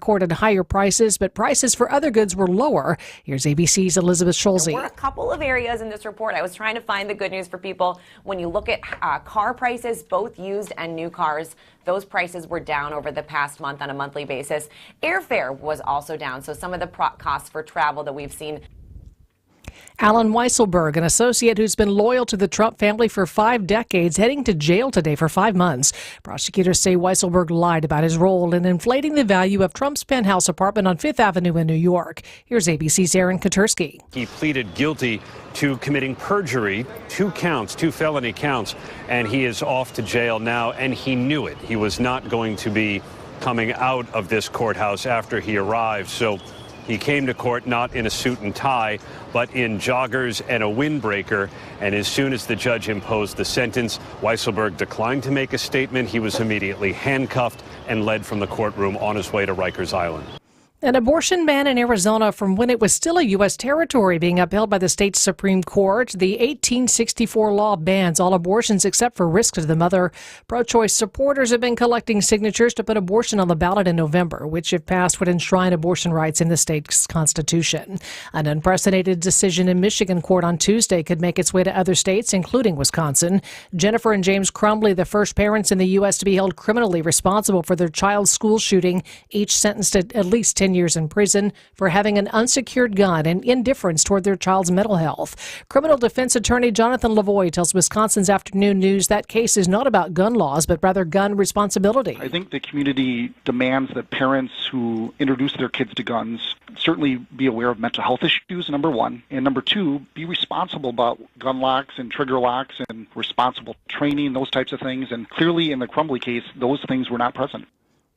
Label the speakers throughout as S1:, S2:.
S1: recorded higher prices, but prices for other goods were lower. Here's ABC's Elizabeth Schulze.
S2: There were a couple of areas in this report. I was trying to find the good news for people. When you look at car prices, both used and new cars, those prices were down over the past month on a monthly basis. Airfare was also down, so some of the costs for travel that we've seen.
S1: Alan Weisselberg, an associate who's been loyal to the Trump family for 5 decades, heading to jail today for 5 months. Prosecutors say Weisselberg lied about his role in inflating the value of Trump's penthouse apartment on Fifth Avenue in New York. Here's ABC's Aaron Katursky.
S3: He pleaded guilty to committing perjury, 2 felony counts, and he is off to jail now, and he knew it. He was not going to be coming out of this courthouse after he arrived, so he came to court not in a suit and tie, but in joggers and a windbreaker. And as soon as the judge imposed the sentence, Weisselberg declined to make a statement. He was immediately handcuffed and led from the courtroom on his way to Rikers Island.
S1: An abortion ban in Arizona from when it was still a U.S. territory being upheld by the state's Supreme Court. The 1864 law bans all abortions except for risk to the mother. Pro-choice supporters have been collecting signatures to put abortion on the ballot in November, which, if passed, would enshrine abortion rights in the state's constitution. An unprecedented decision in Michigan court on Tuesday could make its way to other states, including Wisconsin. Jennifer and James Crumbley, the first parents in the U.S. to be held criminally responsible for their child's school shooting, each sentenced to at least 10 years in prison for having an unsecured gun and indifference toward their child's mental health. Criminal defense attorney Jonathan Lavoie tells Wisconsin's Afternoon News that case is not about gun laws, but rather gun responsibility.
S4: I think the community demands that parents who introduce their kids to guns certainly be aware of mental health issues, number one, and number two, be responsible about gun locks and trigger locks and responsible training, those types of things. And clearly in the Crumbley case, those things were not present.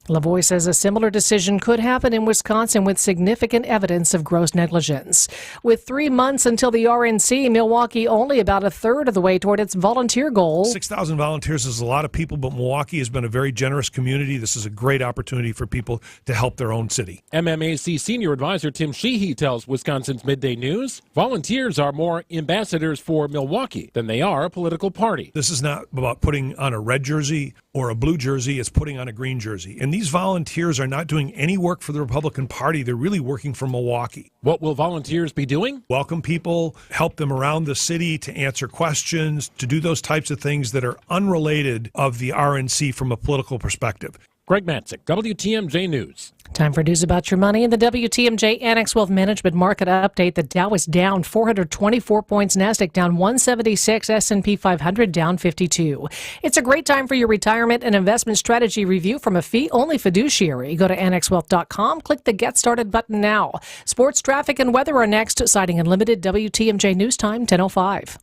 S1: Lavoie says a similar decision could happen in Wisconsin with significant evidence of gross negligence. With 3 months until the RNC, Milwaukee only about a third of the way toward its volunteer goal.
S5: 6,000 volunteers is a lot of people, but Milwaukee has been a very generous community. This is a great opportunity for people to help their own city.
S6: MMAC Senior Advisor Tim Sheehy tells Wisconsin's Midday News, volunteers are more ambassadors for Milwaukee than they are a political party.
S5: This is not about putting on a red jersey or a blue jersey, it's putting on a green jersey. And these volunteers are not doing any work for the Republican Party. They're really working for Milwaukee.
S6: What will volunteers be doing?
S5: Welcome people, help them around the city to answer questions, to do those types of things that are unrelated of the RNC from a political perspective.
S6: Greg Matzik, WTMJ News.
S1: Time for news about your money in the WTMJ Annex Wealth Management Market Update. The Dow is down 424 points, NASDAQ down 176, S&P 500 down 52. It's a great time for your retirement and investment strategy review from a fee-only fiduciary. Go to annexwealth.com, click the Get Started button now. Sports, traffic, and weather are next. Citing Unlimited, WTMJ News Time, 10:05.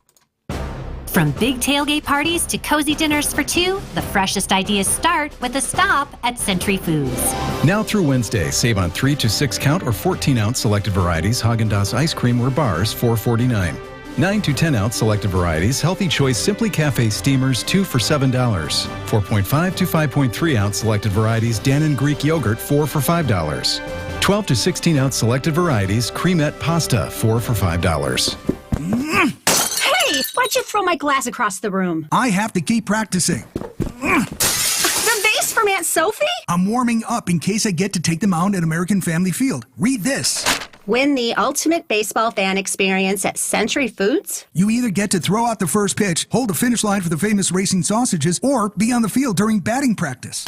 S7: From big tailgate parties to cozy dinners for two, the freshest ideas start with a stop at Century Foods.
S8: Now through Wednesday, save on 3 to 6 count or 14-ounce selected varieties Haagen-Dazs ice cream or bars, $4.49. 9 to 10-ounce selected varieties Healthy Choice Simply Cafe steamers, 2 for $7. 4.5 to 5.3-ounce selected varieties Dannon Greek yogurt, 4 for $5. 12 to 16-ounce selected varieties Cremette pasta, 4 for $5.
S9: Why'd you throw my glass across the room?
S10: I have to keep practicing.
S9: The vase from Aunt Sophie?
S10: I'm warming up in case I get to take them out at American Family Field. Read this.
S9: Win the ultimate baseball fan experience at Century Foods?
S10: You either get to throw out the first pitch, hold the finish line for the famous racing sausages, or be on the field during batting practice.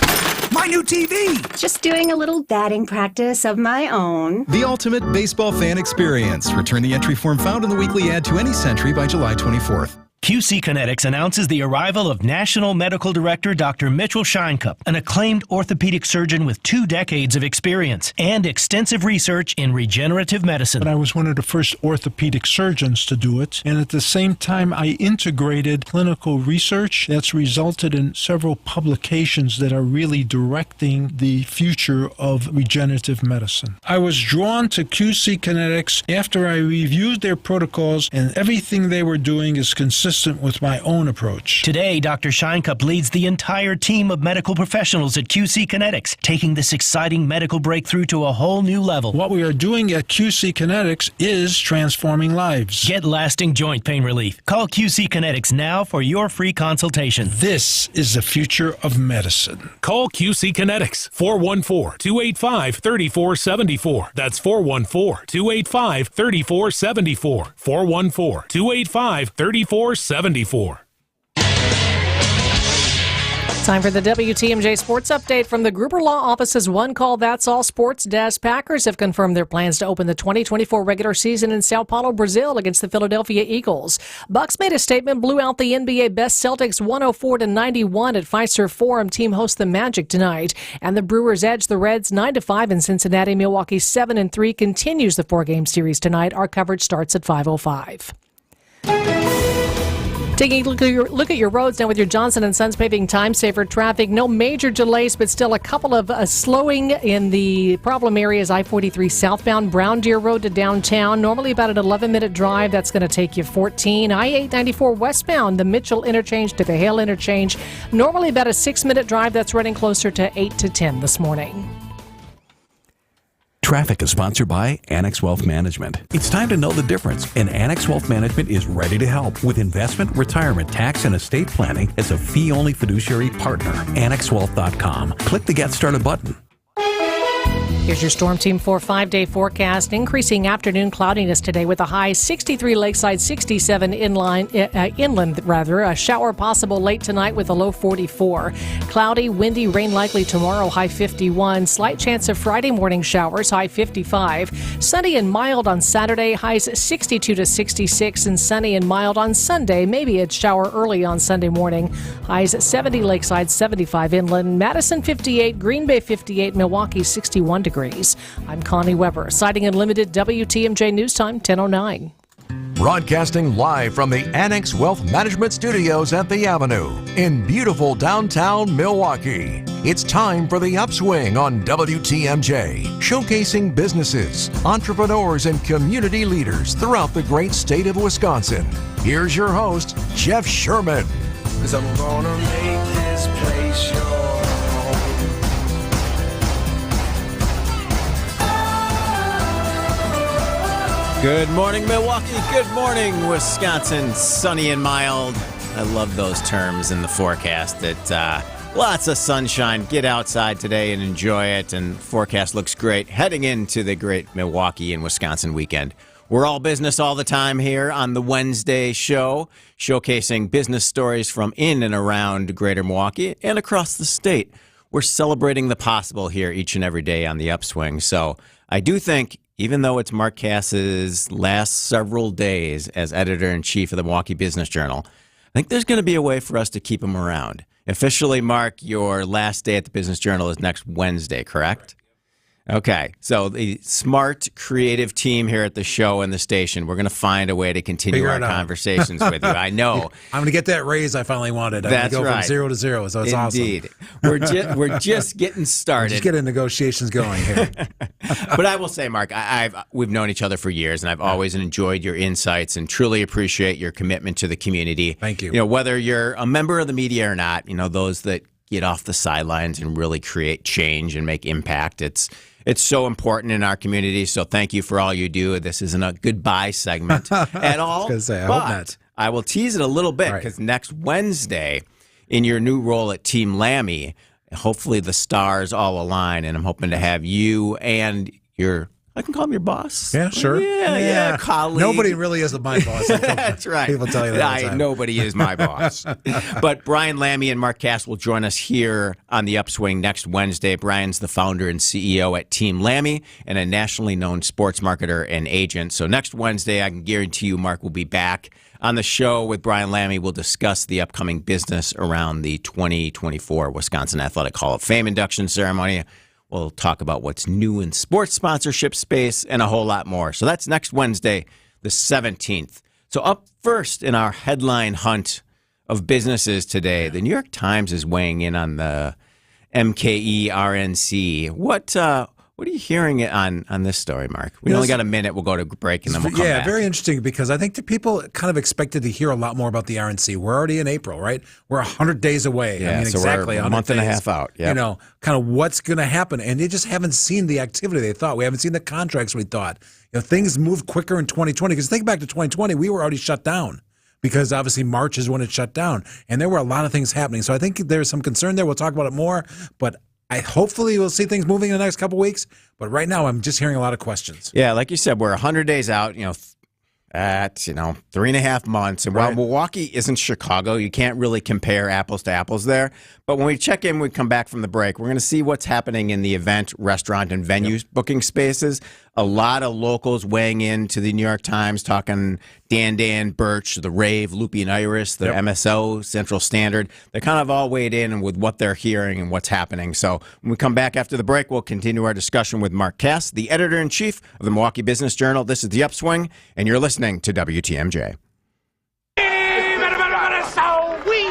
S10: My new TV!
S9: Just doing a little batting practice of my own.
S8: The ultimate baseball fan experience. Return the entry form found in the weekly ad to any Century by July 24th.
S11: QC Kinetics announces the arrival of National Medical Director Dr. Mitchell Scheinkup, an acclaimed orthopedic surgeon with 2 decades of experience and extensive research in regenerative medicine.
S12: But I was one of the first orthopedic surgeons to do it, and at the same time I integrated clinical research that's resulted in several publications that are really directing the future of regenerative medicine. I was drawn to QC Kinetics after I reviewed their protocols, and everything they were doing is consistent consistent with my own approach.
S11: Today, Dr. Scheinkup leads the entire team of medical professionals at QC Kinetics, taking this exciting medical breakthrough to a whole new level.
S12: What we are doing at QC Kinetics is transforming lives.
S11: Get lasting joint pain relief. Call QC Kinetics now for your free consultation.
S12: This is the future of medicine.
S13: Call QC Kinetics, 414-285-3474. That's 414-285-3474. 414-285-3474.
S1: Time for the WTMJ Sports Update from the Gruber Law Office's One Call That's All Sports Desk. Packers have confirmed their plans to open the 2024 regular season in Sao Paulo, Brazil against the Philadelphia Eagles. Bucks made a statement, blew out the NBA best Celtics 104-91 at Fiserv Forum. Team hosts the Magic tonight. And the Brewers edge the Reds 9-5 in Cincinnati. Milwaukee 7-3 continues the four-game series tonight. Our coverage starts at 5:05. Taking a look at your roads now with your Johnson & Sons paving time-saver traffic. No major delays, but still a couple of slowing in the problem areas. I-43 southbound, Brown Deer Road to downtown. Normally about an 11-minute drive. That's going to take you 14. I-894 westbound, the Mitchell interchange to the Hale interchange. Normally about a 6-minute drive. That's running closer to 8 to 10 this morning.
S14: Traffic is sponsored by Annex Wealth Management. It's time to know the difference, and Annex Wealth Management is ready to help with investment, retirement, tax, and estate planning as a fee-only fiduciary partner. AnnexWealth.com. Click the Get Started button.
S1: Here's your Storm Team 4 5-day forecast. Increasing afternoon cloudiness today with a high 63 lakeside, 67 inland. A shower possible late tonight with a low 44. Cloudy, windy, rain likely tomorrow, high 51. Slight chance of Friday morning showers, high 55. Sunny and mild on Saturday, highs 62 to 66. And sunny and mild on Sunday. Maybe a shower early on Sunday morning. Highs 70 lakeside, 75 inland. Madison 58, Green Bay 58, Milwaukee 61 degrees. I'm Connie Weber, citing Unlimited WTMJ News Time 10:09.
S15: Broadcasting live from the Annex Wealth Management Studios at the Avenue in beautiful downtown Milwaukee. It's time for The Upswing on WTMJ, showcasing businesses, entrepreneurs, and community leaders throughout the great state of Wisconsin. Here's your host, Jeff Sherman.
S16: 'Cause I'm gonna make this place your home.
S17: Good morning, Milwaukee. Good morning, Wisconsin. Sunny and mild. I love those terms in the forecast. Lots of sunshine. Get outside today and enjoy it. And forecast looks great heading into the great Milwaukee and Wisconsin weekend. We're all business all the time here on the Wednesday show, showcasing business stories from in and around greater Milwaukee and across the state. We're celebrating the possible here each and every day on the Upswing. So I do think, even though it's Mark Cass's last several days as editor-in-chief of the Milwaukee Business Journal, I think there's going to be a way for us to keep him around. Officially, Mark, your last day at the Business Journal is next Wednesday, correct? Okay, so the smart, creative team here at the show and the station, we're going to find a way to continue our conversations with you. I know.
S18: I'm going to get that raise I finally wanted. I'm
S17: That's
S18: going to go
S17: right.
S18: from 0 to 0, so it's
S17: Indeed.
S18: awesome.
S17: We're just getting started.
S18: Just getting negotiations going here.
S17: But I will say, Mark, we've known each other for years, and I've always enjoyed your insights and truly appreciate your commitment to the community.
S18: Thank you.
S17: You know, whether you're a member of the media or not, you know, those that get off the sidelines and really create change and make impact, it's so important in our community, so thank you for all you do. This isn't a goodbye segment at all.
S18: I was going to say, I
S17: but
S18: hope not.
S17: I will tease it a little bit because next Wednesday, in your new role at Team Lammy, hopefully the stars all align, and I'm hoping to have you and your, I can call him your boss?
S18: Yeah, sure.
S17: Yeah, colleague.
S18: Nobody really is my boss.
S17: That's right.
S18: People tell you that all the time.
S17: Nobody is my boss. But Brian Lammy and Mark Cass will join us here on the Upswing next Wednesday. Brian's the founder and CEO at Team Lammy and a nationally known sports marketer and agent. So next Wednesday, I can guarantee you Mark will be back on the show with Brian Lammy. We'll discuss the upcoming business around the 2024 Wisconsin Athletic Hall of Fame induction ceremony. We'll talk about what's new in sports sponsorship space and a whole lot more. So that's next Wednesday, the 17th. So up first in our headline hunt of businesses today, the New York Times is weighing in on the MKE RNC. What are you hearing on this story, Mark? We only got a minute. We'll go to break, and then we'll come back.
S18: Very interesting, because I think the people kind of expected to hear a lot more about the RNC. We're already in April, right? We're 100 days away.
S17: Yeah, so
S18: exactly
S17: we're a month and a half out. Yep.
S18: Kind of what's going to happen. And they just haven't seen the activity they thought. We haven't seen the contracts we thought. Things moved quicker in 2020. Because think back to 2020, we were already shut down. Because obviously March is when it shut down. And there were a lot of things happening. So I think there's some concern there. We'll talk about it more. But hopefully we'll see things moving in the next couple of weeks. But right now I'm just hearing a lot of questions.
S17: Yeah, like you said, we're 100 days out, at 3.5 months. And while Milwaukee isn't Chicago, you can't really compare apples to apples there. But when we check in, we come back from the break, we're going to see what's happening in the event, restaurant, and venue booking spaces. A lot of locals weighing in to the New York Times, talking Dan, Birch, The Rave, Loopy and Iris, the MSO, Central Standard. They kind of all weighed in with what they're hearing and what's happening. So when we come back after the break, we'll continue our discussion with Mark Cass, the editor-in-chief of the Milwaukee Business Journal. This is The Upswing, and you're listening to WTMJ.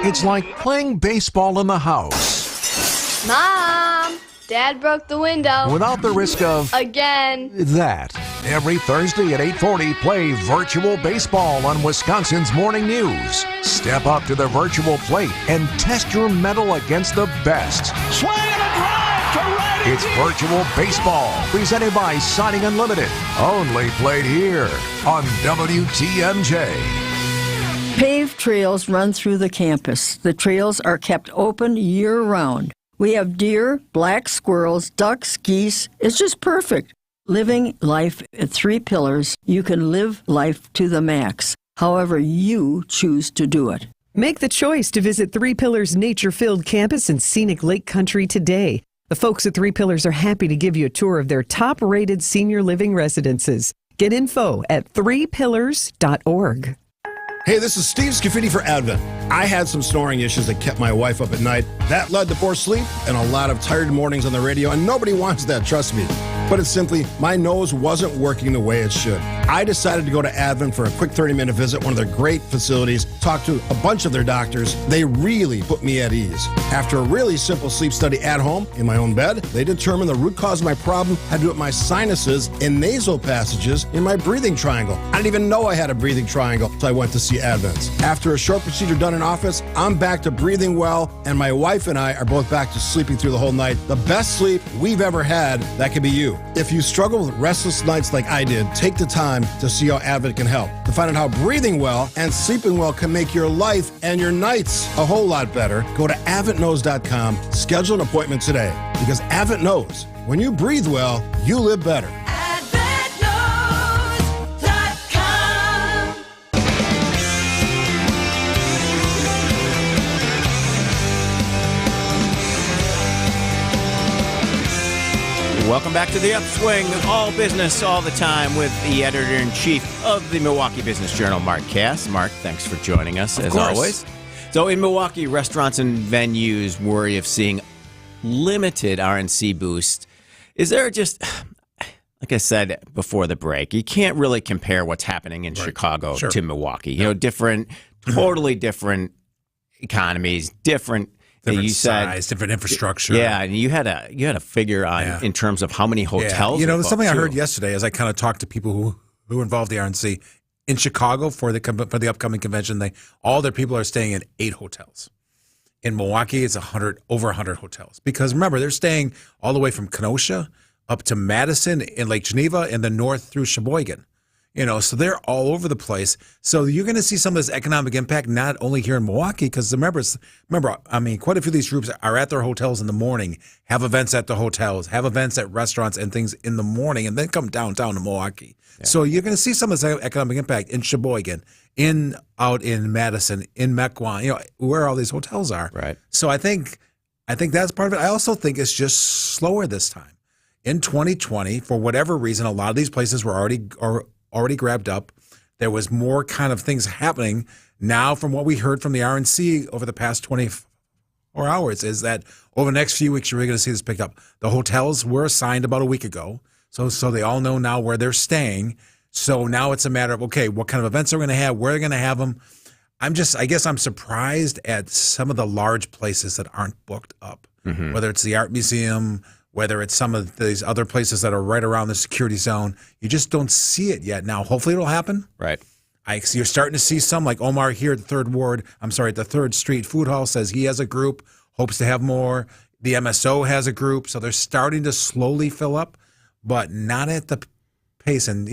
S15: It's like playing baseball in the house.
S19: Mom, Dad broke the window.
S15: Without the risk of...
S19: Again.
S15: That. Every Thursday at 8:40, play virtual baseball on Wisconsin's Morning News. Step up to the virtual plate and test your mettle against the best.
S16: Swing and a drive to right.
S15: It's virtual baseball, presented by Signing Unlimited. Only played here on WTMJ.
S20: Paved trails run through the campus. The trails are kept open year-round. We have deer, black squirrels, ducks, geese. It's just perfect. Living life at 3 Pillars, you can live life to the max, however you choose to do it.
S21: Make the choice to visit 3 Pillars' nature-filled campus in scenic Lake Country today. The folks at 3 Pillars are happy to give you a tour of their top-rated senior living residences. Get info at 3pillars.org.
S22: Hey, this is Steve Scafidi for Advent. I had some snoring issues that kept my wife up at night. That led to poor sleep and a lot of tired mornings on the radio, and nobody wants that, trust me. Put it simply, my nose wasn't working the way it should. I decided to go to Advent for a quick 30-minute visit, one of their great facilities, talk to a bunch of their doctors. They really put me at ease. After a really simple sleep study at home, in my own bed, they determined the root cause of my problem had to do with my sinuses and nasal passages in my breathing triangle. I didn't even know I had a breathing triangle, so I went to see Advent. After a short procedure done in office, I'm back to breathing well, and my wife and I are both back to sleeping through the whole night. The best sleep we've ever had, that could be you. If you struggle with restless nights like I did, take the time to see how Advent can help. To find out how breathing well and sleeping well can make your life and your nights a whole lot better, go to AdventKnows.com, schedule an appointment today. Because Advent knows, when you breathe well, you live better.
S17: Welcome back to The Upswing, all business all the time with the editor-in-chief of the Milwaukee Business Journal, Mark Cass. Mark, thanks for joining us, as always. So in Milwaukee, restaurants and venues worry of seeing limited RNC boost. Is there just, like I said before the break, you can't really compare what's happening in Chicago to Milwaukee. You know, totally different economies, different
S18: size, different infrastructure.
S17: Yeah, and you had a figure on in terms of how many hotels.
S18: You know, something I heard yesterday as I kind of talked to people who involved the RNC in Chicago for the upcoming convention. All their people are staying in 8 hotels. In Milwaukee, it's over 100 hotels, because remember, they're staying all the way from Kenosha up to Madison in Lake Geneva and then north through Sheboygan. You know, so they're all over the place. So you're going to see some of this economic impact not only here in Milwaukee, because remember, I mean, quite a few of these groups are at their hotels in the morning, have events at the hotels, have events at restaurants and things in the morning, and then come downtown to Milwaukee. Yeah. So you're going to see some of this economic impact in Sheboygan, out in Madison, in Mequon, you know, where all these hotels are.
S17: Right.
S18: So I think that's part of it. I also think it's just slower this time. In 2020, for whatever reason, a lot of these places were already grabbed up. There was more kind of things happening. Now, from what we heard from the RNC over the past 24 hours, is that over the next few weeks, you're really going to see this picked up. The hotels were assigned about a week ago, so they all know now where they're staying. So now it's a matter of, okay, what kind of events are we going to have? Where are they going to have them? I guess I'm surprised at some of the large places that aren't booked up, whether it's the Art Museum, whether it's some of these other places that are right around the security zone. You just don't see it yet. Now, hopefully it'll happen.
S17: Right.
S18: You're starting to see some, like Omar here at the 3rd Street Food Hall says he has a group, hopes to have more. The MSO has a group, so they're starting to slowly fill up, but not at the pace. And,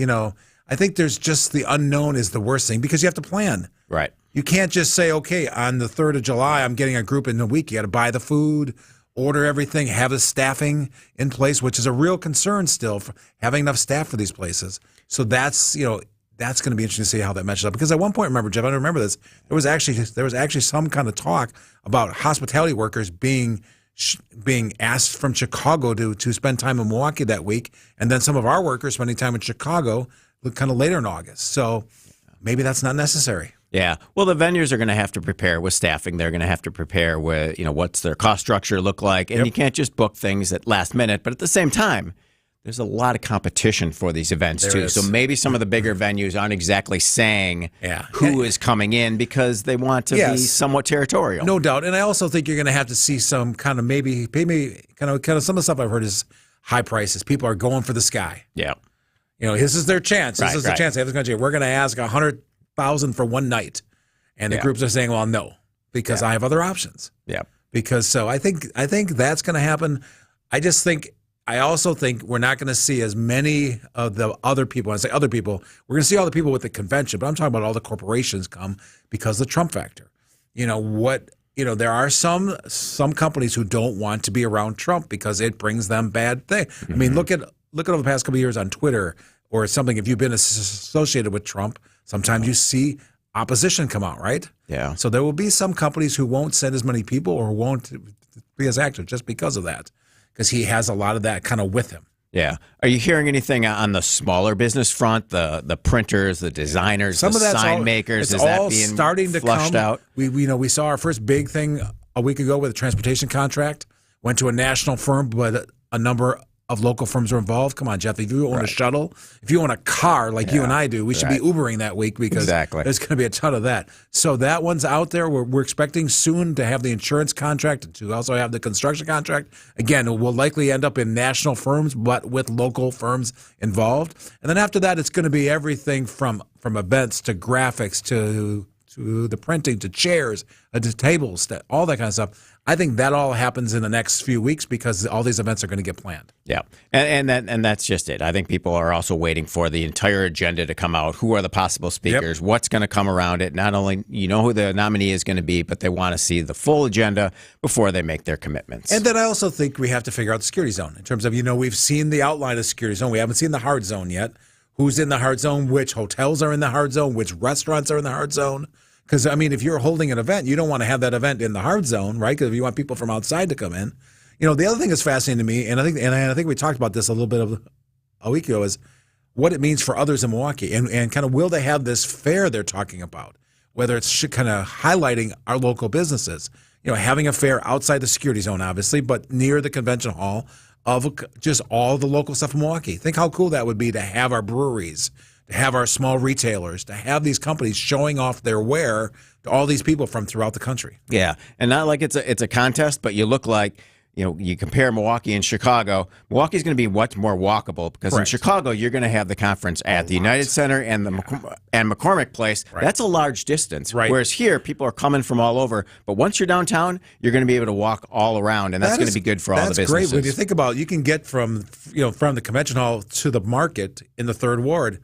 S18: I think there's just the unknown is the worst thing because you have to plan.
S17: Right.
S18: You can't just say, okay, on the 3rd of July, I'm getting a group in a week. You got to buy the food, order everything, have the staffing in place, which is a real concern still, for having enough staff for these places. So that's going to be interesting to see how that matches up. Because at one point, remember, Jeff, I remember this, there was actually some kind of talk about hospitality workers being asked from Chicago to spend time in Milwaukee that week, and then some of our workers spending time in Chicago kind of later in August. So maybe that's not necessary.
S17: Yeah. Well, the venues are going to have to prepare with staffing. They're going to have to prepare with, what's their cost structure look like. And you can't just book things at last minute. But at the same time, there's a lot of competition for these events, too. So maybe some of the bigger venues aren't exactly saying who is coming in because they want to be somewhat territorial.
S18: No doubt. And I also think you're going to have to see some kind of maybe kind of some of the stuff I've heard is high prices. People are going for the sky.
S17: Yeah.
S18: This is their chance. This is the chance they have this country. We're going to ask $100,000 for one night. And the groups are saying, well, no, because I have other options.
S17: Yeah.
S18: Because I think that's going to happen. I also think we're not going to see as many of the other people. When I say other people, we're going to see all the people with the convention, but I'm talking about all the corporations come because of the Trump factor. There are some companies who don't want to be around Trump because it brings them bad things. Mm-hmm. I mean, look at over the past couple of years on Twitter or something. If you've been associated with Trump, sometimes you see opposition come out, right?
S17: Yeah.
S18: So there will be some companies who won't send as many people or won't be as active just because of that. Because he has a lot of that kind of with him.
S17: Yeah. Are you hearing anything on the smaller business front, the printers, the designers, the sign makers?
S18: Is
S17: that
S18: all
S17: being
S18: starting to
S17: flushed
S18: come
S17: out?
S18: We saw our first big thing a week ago with a transportation contract. Went to a national firm, but a number of local firms are involved. Come on, Jeff. If you own a shuttle, if you own a car like you and I do, we should be Ubering that week because there's going to be a ton of that. So that one's out there. We're expecting soon to have the insurance contract and to also have the construction contract. Again, it will likely end up in national firms, but with local firms involved. And then after that, it's going to be everything from events to graphics to the printing to chairs to tables, all that kind of stuff. I think that all happens in the next few weeks because all these events are going to get planned.
S17: Yeah, and that's just it. I think people are also waiting for the entire agenda to come out. Who are the possible speakers? Yep. What's going to come around it? Not only who the nominee is going to be, but they want to see the full agenda before they make their commitments.
S18: And then I also think we have to figure out the security zone in terms of, we've seen the outline of the security zone. We haven't seen the hard zone yet. Who's in the hard zone? Which hotels are in the hard zone? Which restaurants are in the hard zone? Because, if you're holding an event, you don't want to have that event in the hard zone, right? Because if you want people from outside to come in. The other thing that's fascinating to me, and I think we talked about this a little bit a week ago, is what it means for others in Milwaukee. And kind of will they have this fair they're talking about, whether it's kind of highlighting our local businesses. Having a fair outside the security zone, obviously, but near the convention hall of just all the local stuff in Milwaukee. Think how cool that would be to have our breweries, to have our small retailers, to have these companies showing off their ware to all these people from throughout the country.
S17: Yeah, and not like it's a contest, but you look like, you compare Milwaukee and Chicago. Milwaukee's going to be much more walkable because in Chicago, you're going to have the conference at the United Center and McCormick Place. Right. That's a large distance. Right. Whereas here, people are coming from all over. But once you're downtown, you're going to be able to walk all around, and that's going to be good for all the businesses.
S18: That's great. When you think about it, you can get from the convention hall to the market in the 3rd Ward,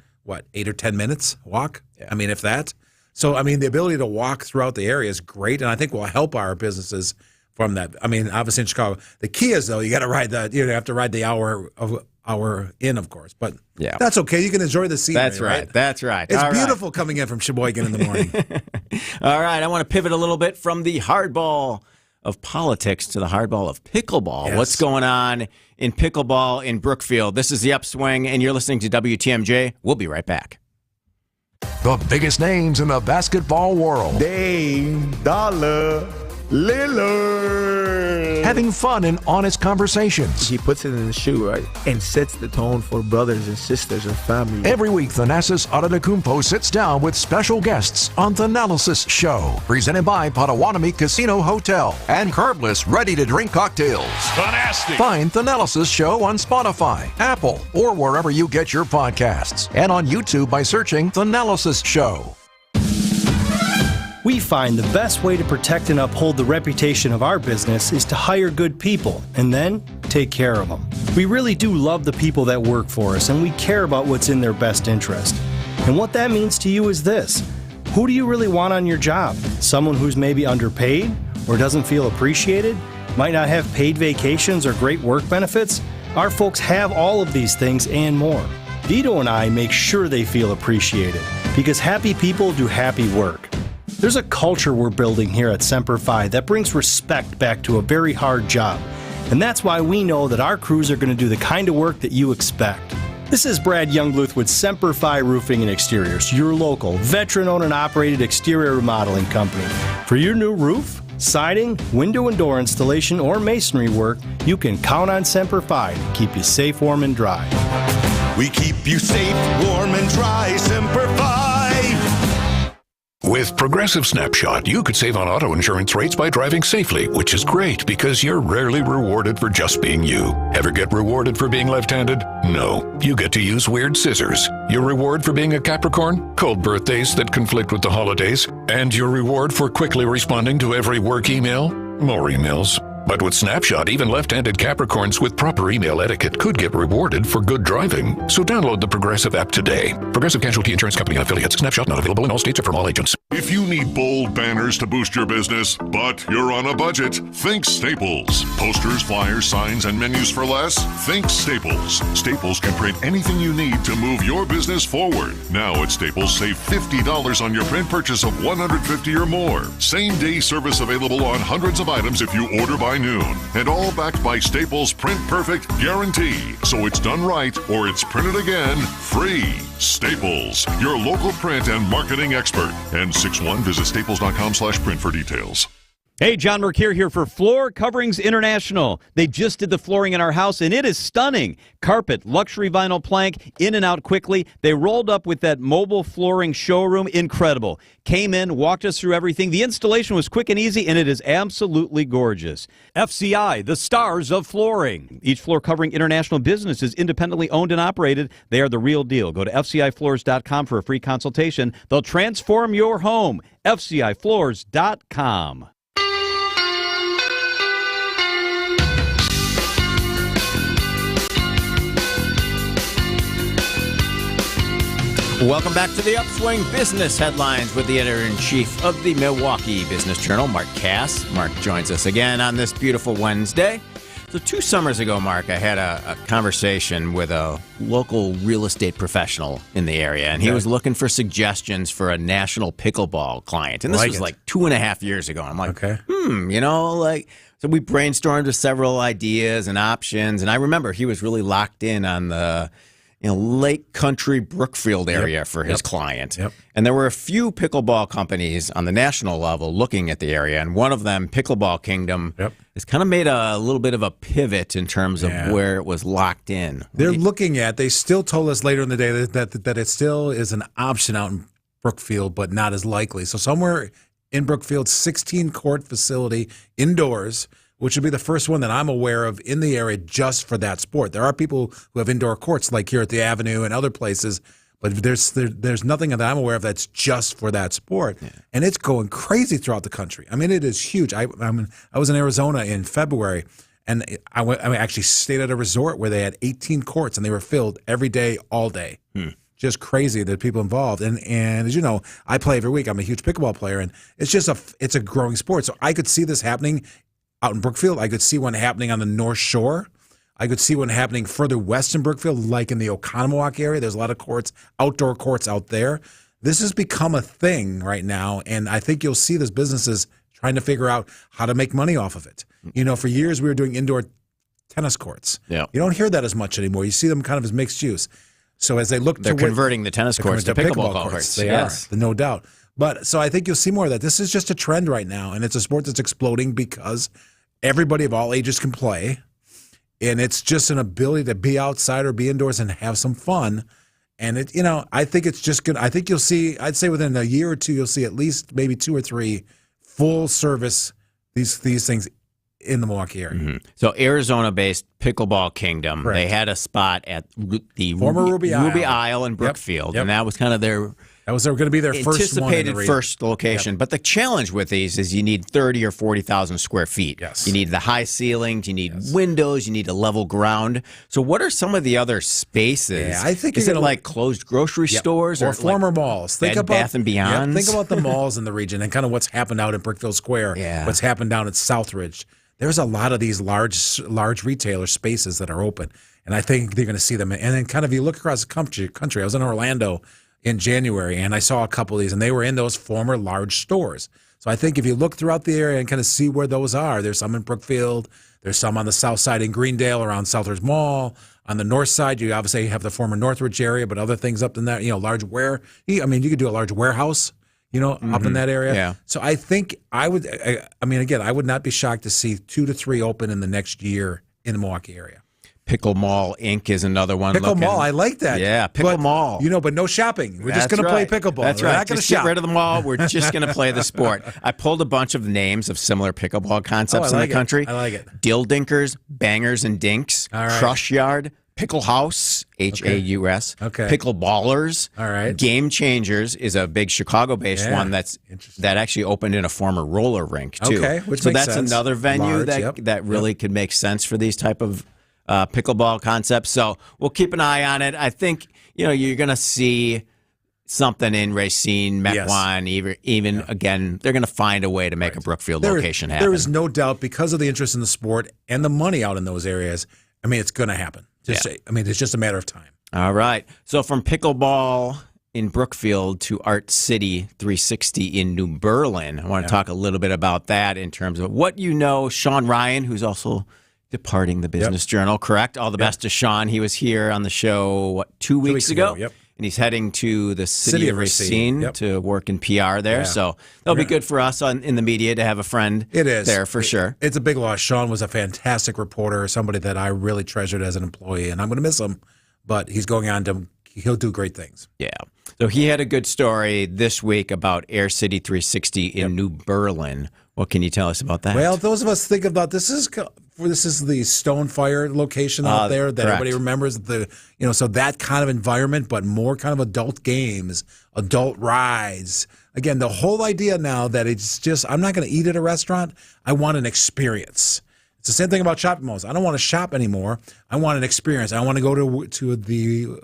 S18: 8 or 10 minutes walk? Yeah. if that. So, the ability to walk throughout the area is great, and I think will help our businesses from that. Obviously in Chicago. The key is, though, you got to ride you have to ride the hour in, of course. But that's okay. You can enjoy the scenery.
S17: That's right. That's right.
S18: It's beautiful coming in from Sheboygan in the morning.
S17: All right. I want to pivot a little bit from the hardball of politics to the hardball of pickleball. Yes. What's going on in pickleball in Brookfield? This is The Upswing, and you're listening to WTMJ. We'll be right back.
S15: The biggest names in the basketball world.
S2: Dame Dollar.
S15: Lillard. Having fun and honest conversations.
S2: He puts it in the shoe, right? And sets the tone for brothers and sisters and family.
S15: Every week, Thanasis Adetokounmpo sits down with special guests on Thanalysis Show. Presented by Potawatomi Casino Hotel and Carbless ready-to-drink cocktails.
S13: Fantastic.
S15: Find Thanalysis Show on Spotify, Apple, or wherever you get your podcasts. And on YouTube by searching Thanalysis Show.
S11: We find the best way to protect and uphold the reputation of our business is to hire good people and then take care of them. We really do love the people that work for us, and we care about what's in their best interest. And what that means to you is this: who do you really want on your job? Someone who's maybe underpaid or doesn't feel appreciated, might not have paid vacations or great work benefits? Our folks have all of these things and more. Vito and I make sure they feel appreciated, because happy people do happy work. There's a culture we're building here at Semper Fi that brings respect back to a very hard job. And that's why we know that our crews are going to do the kind of work that you expect. This is Brad Youngluth with Semper Fi Roofing and Exteriors, your local, veteran-owned and operated exterior remodeling company. For your new roof, siding, window and door installation, or masonry work, you can count on Semper Fi to keep you safe, warm, and dry.
S16: We keep you safe, warm, and dry, Semper Fi.
S13: With Progressive Snapshot, you could save on auto insurance rates by driving safely, which is great because you're rarely rewarded for just being you. Ever get rewarded for being left-handed? No. You get to use weird scissors. Your reward for being a Capricorn? Cold birthdays that conflict with the holidays. And your reward for quickly responding to every work email? More emails. But with Snapshot, even left-handed Capricorns with proper email etiquette could get rewarded for good driving. So download the Progressive app today. Progressive Casualty Insurance Company and affiliates. Snapshot not available in all states or from all agents.
S3: If you need bold banners to boost your business, but you're on a budget, think Staples. Posters, flyers, signs, and menus for less? Think Staples. Staples can print anything you need to move your business forward. Now at Staples, save $50 on your print purchase of $150 or more. Same-day service available on hundreds of items if you order by noon. And all backed by Staples' Print Perfect guarantee. So it's done right or it's printed again free. Staples, your local print and marketing expert. N61, visit staples.com/print for details.
S23: Hey, John Mercure here for Floor Coverings International. They just did the flooring in our house, and it is stunning. Carpet, luxury vinyl plank, in and out quickly. They rolled up with that mobile flooring showroom. Incredible. Came in, walked us through everything. The installation was quick and easy, and it is absolutely gorgeous. FCI, the stars of flooring. Each Floor Covering International business is independently owned and operated. They are the real deal. Go to FCIfloors.com for a free consultation. They'll transform your home. FCIfloors.com.
S17: Welcome back to the Upswing Business Headlines with the editor-in-chief of the Milwaukee Business Journal, Mark Cass. Mark joins us again on this beautiful Wednesday. So 2 summers ago, Mark, I had a conversation with a local real estate professional in the area, and he was looking for suggestions for a national pickleball client. And this was like 2.5 years ago. And I'm like, so we brainstormed several ideas and options. And I remember he was really locked in on the Lake Country, Brookfield area for his client. And there were a few pickleball companies on the national level looking at the area, and one of them, Pickleball Kingdom, has kind of made a little bit of a pivot in terms of where it was locked in.
S18: They're looking at, they still told us later in the day that it still is an option out in Brookfield, but not as likely. So somewhere in Brookfield, 16-court facility indoors, which would be the first one that I'm aware of in the area just for that sport. There are people who have indoor courts like here at the Avenue and other places, but there's nothing that I'm aware of that's just for that sport. And it's going crazy throughout the country. I mean, it is huge. I was in Arizona in February, and I actually stayed at a resort where they had 18 courts, and they were filled every day, all day. Just crazy, the people involved. And as you know, I play every week. I'm a huge pickleball player, and it's a growing sport. So I could see this happening out in Brookfield. I could see one happening on the North Shore. I could see one happening further west in Brookfield, like in the Oconomowoc area. There's a lot of courts, outdoor courts out there. This has become a thing right now, and I think you'll see these businesses trying to figure out how to make money off of it. You know, for years we were doing indoor tennis courts. You don't hear that as much anymore. You see them kind of as mixed use. So as they look,
S17: they're converting the tennis courts to pickleball courts.
S18: They are, no doubt. But so I think you'll see more of that. This is just a trend right now, and it's a sport that's exploding because everybody of all ages can play, and it's just an ability to be outside or be indoors and have some fun. And I think it's just good. I think you'll see. I'd say within a year or two, you'll see at least maybe 2 or 3 full service these things in the Milwaukee area.
S17: Mm-hmm. So Arizona-based Pickleball Kingdom,
S18: Correct.
S17: they had a spot at the
S18: Former Ruby
S17: Isle in Brookfield, and that was kind of their
S18: going to be their first one in the
S17: anticipated first location. But the challenge with these is you need 30 or 40,000 square feet.
S18: Yes.
S17: You need the high ceilings, you need windows, you need a level ground. So what are some of the other spaces?
S18: Yeah, I think
S17: is it like closed grocery stores
S18: or former malls?
S17: Bed Bath and Beyond.
S18: Think about the malls in the region and kind of what's happened out in Brickville Square.
S17: Yeah.
S18: What's happened down at Southridge. There's a lot of these large retailer spaces that are open, and I think they're going to see them. And then kind of you look across the country. I was in Orlando in January, and I saw a couple of these, and they were in those former large stores. So I think if you look throughout the area and kind of see where those are, there's some in Brookfield, there's some on the south side in Greendale around Southridge Mall. On the north side, you obviously have the former Northridge area, but other things up in that, you could do a large warehouse, up in that area.
S17: Yeah.
S18: So I think I would not be shocked to see 2 to 3 open in the next year in the Milwaukee area.
S17: Pickle Mall Inc. is another one.
S18: Pickle Mall, I like that.
S17: Yeah, Pickle Mall.
S18: But no shopping. We're just going to play pickleball.
S17: That's
S18: We're
S17: right.
S18: not going to
S17: Just
S18: shop.
S17: get rid of the mall. We're just going to play the sport. I pulled a bunch of names of similar pickleball concepts in the country.
S18: I like it.
S17: Dill Dinkers, Bangers and Dinks,
S18: All right.
S17: Crush Yard, Pickle House, Haus,
S18: Okay.
S17: Pickle Ballers.
S18: All right.
S17: Game Changers is a big Chicago-based one that actually opened in a former roller rink too.
S18: Okay, which
S17: so
S18: makes
S17: that's
S18: sense.
S17: another venue
S18: Large,
S17: that really could make sense for these type of pickleball concepts. So we'll keep an eye on it. I think you're going to see something in Racine, Mequon, even again, they're going to find a way to make a Brookfield location happen.
S18: There is no doubt because of the interest in the sport and the money out in those areas. I mean, it's going to happen. It's just a matter of time.
S17: All right. So from pickleball in Brookfield to Art City 360 in New Berlin, I want to talk a little bit about that in terms of what Sean Ryan, who's also departing the Business Journal, correct? All the best to Sean. He was here on the show, 2 weeks ago?
S18: Yep.
S17: And he's heading to the city of Racine to work in PR there.
S18: Yeah.
S17: So that'll be good for us in the media to have a friend there for sure.
S18: It's a big loss. Sean was a fantastic reporter, somebody that I really treasured as an employee, and I'm going to miss him. But he's going on he'll do great things.
S17: Yeah. So he had a good story this week about Air City 360 in New Berlin. What can you tell us about that?
S18: Well, those of us think about this is the Stonefire location out there that everybody remembers. So that kind of environment, but more kind of adult games, adult rides. Again, the whole idea now that it's just I'm not going to eat at a restaurant. I want an experience. It's the same thing about shopping malls. I don't want to shop anymore. I want an experience. I want to go to the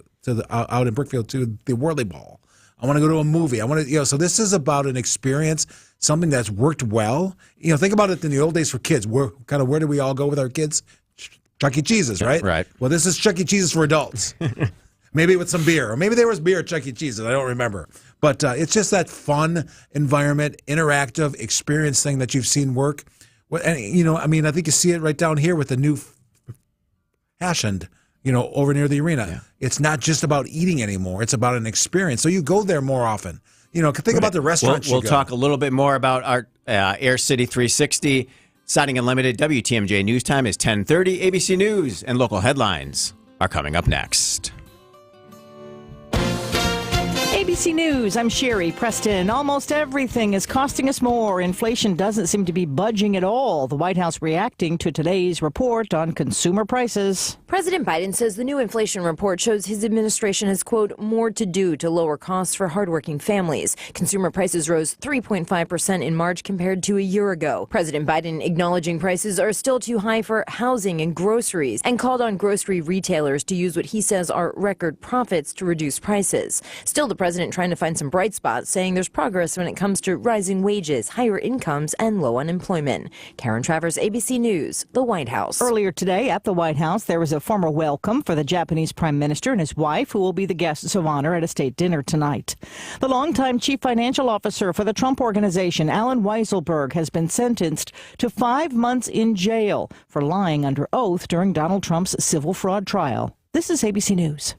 S18: out in Brookfield to the Whirly Ball. I want to go to a movie. I want to, so this is about an experience, something that's worked well. Think about it in the old days for kids. Where do we all go with our kids? Chuck E. Cheese's, right?
S17: Right.
S18: Well, this is Chuck E. Cheese's for adults. Maybe with some beer, or maybe there was beer at Chuck E. Cheese's. I don't remember. But it's just that fun environment, interactive experience thing that you've seen work. And I think you see it right down here with the new Hashend. Over near the arena. Yeah. It's not just about eating anymore. It's about an experience. So you go there more often. Think about the restaurants
S17: We'll talk a little bit more about our Air City 360. Siding Unlimited, WTMJ News Time is 10:30. ABC News and local headlines are coming up next.
S4: ABC News, I'm Sherry Preston. Almost everything is costing us more. Inflation doesn't seem to be budging at all. The White House reacting to today's report on consumer prices.
S5: President Biden says the new inflation report shows his administration has, quote, more to do to lower costs for hardworking families. Consumer prices rose 3.5% in March compared to a year ago. President Biden acknowledging prices are still too high for housing and groceries and called on grocery retailers to use what he says are record profits to reduce prices. Still, the president trying to find some bright spots, saying there's progress when it comes to rising wages, higher incomes, and low unemployment. Karen Travers, ABC News, the White House.
S4: Earlier today at the White House, there was a formal welcome for the Japanese Prime Minister and his wife, who will be the guests of honor at a state dinner tonight. The longtime chief financial officer for the Trump Organization, Alan Weisselberg, has been sentenced to 5 months in jail for lying under oath during Donald Trump's civil fraud trial. This is ABC News.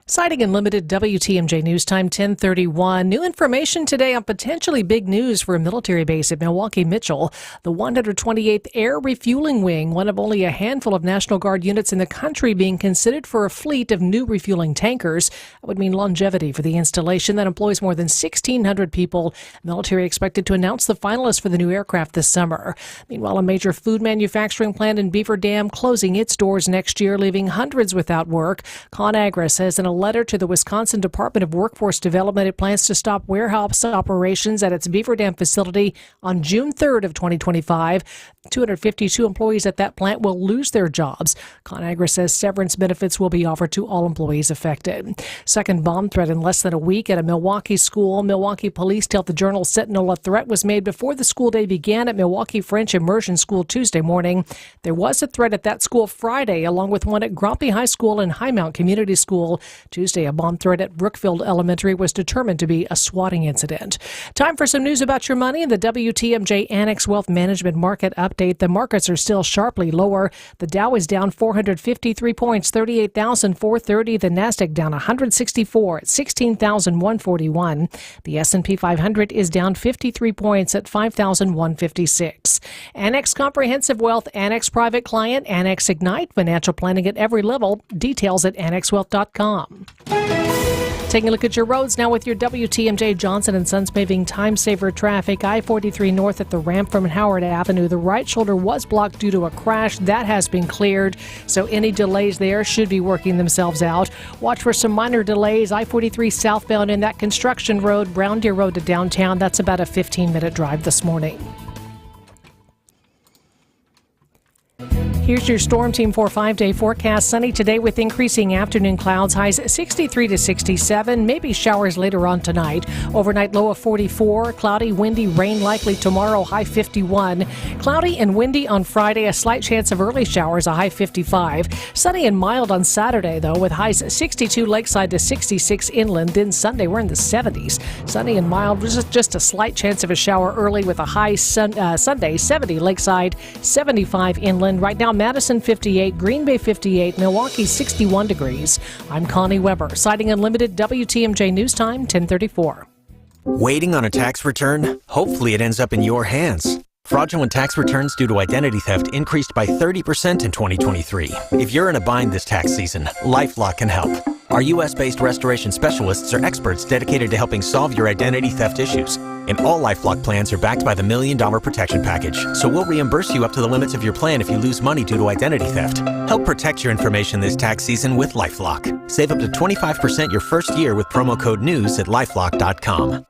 S1: Citing in limited WTMJ News Time 1031. New information today on potentially big news for a military base at Milwaukee Mitchell. The 128th Air Refueling Wing, one of only a handful of National Guard units in the country being considered for a fleet of new refueling tankers. That would mean longevity for the installation that employs more than 1,600 people. Military expected to announce the finalists for the new aircraft this summer. Meanwhile, a major food manufacturing plant in Beaver Dam closing its doors next year, leaving hundreds without work. ConAgra says in a letter to the Wisconsin Department of Workforce Development, it plans to stop warehouse operations at its Beaver Dam facility on June 3rd of 2025. 252 employees at that plant will lose their jobs. ConAgra says severance benefits will be offered to all employees affected. Second bomb threat in less than a week at a Milwaukee school. Milwaukee police tell the Journal Sentinel a threat was made before the school day began at Milwaukee French Immersion School Tuesday morning. There was a threat at that school Friday, along with one at Grompy High School and Highmount Community School. Tuesday, a bomb threat at Brookfield Elementary was determined to be a swatting incident. Time for some news about your money in the WTMJ Annex Wealth Management Market Update. The markets are still sharply lower. The Dow is down 453 points, 38,430. The Nasdaq down 164 at 16,141. The S&P 500 is down 53 points at 5,156. Annex Comprehensive Wealth, Annex Private Client, Annex Ignite, financial planning at every level. Details at annexwealth.com. Taking a look at your roads now with your WTMJ Johnson & Sons paving time saver traffic. I-43 north at the ramp from Howard Avenue. The right shoulder was blocked due to a crash. That has been cleared, so any delays there should be working themselves out. Watch for some minor delays. I-43 southbound in that construction road, Brown Deer Road to downtown. That's about a 15-minute drive this morning. Here's your Storm Team 4 5-day forecast. Sunny today with increasing afternoon clouds. Highs 63 to 67. Maybe showers later on tonight. Overnight low of 44. Cloudy, windy, rain likely tomorrow. High 51. Cloudy and windy on Friday. A slight chance of early showers. A high 55. Sunny and mild on Saturday, though, with highs 62 lakeside to 66 inland. Then Sunday, we're in the 70s. Sunny and mild. Just a slight chance of a shower early with a high Sunday 70 lakeside, 75 inland. Right now, Madison 58, Green Bay 58, Milwaukee 61 degrees. I'm Connie Weber, citing Unlimited WTMJ News Time 1034.
S6: Waiting on a tax return? Hopefully it ends up in your hands. Fraudulent tax returns due to identity theft increased by 30% in 2023. If you're in a bind this tax season, LifeLock can help. Our U.S.-based restoration specialists are experts dedicated to helping solve your identity theft issues. And all LifeLock plans are backed by the $1 Million Protection Package. So we'll reimburse you up to the limits of your plan if you lose money due to identity theft. Help protect your information this tax season with LifeLock. Save up to 25% your first year with promo code NEWS at LifeLock.com.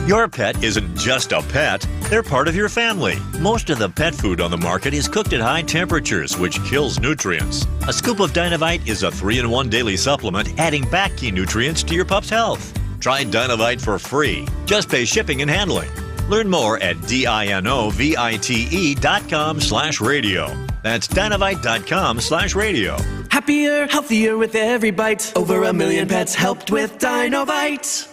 S7: Your pet isn't just a pet, they're part of your family. Most of the pet food on the market is cooked at high temperatures, which kills nutrients. A scoop of Dynavite is a 3-in-1 daily supplement, adding back key nutrients to your pup's health. Try Dynavite for free. Just pay shipping and handling. Learn more at DINOVITE.com/radio. That's Dynavite.com/radio.
S10: Happier, healthier with every bite. Over 1 million pets helped with Dynavite.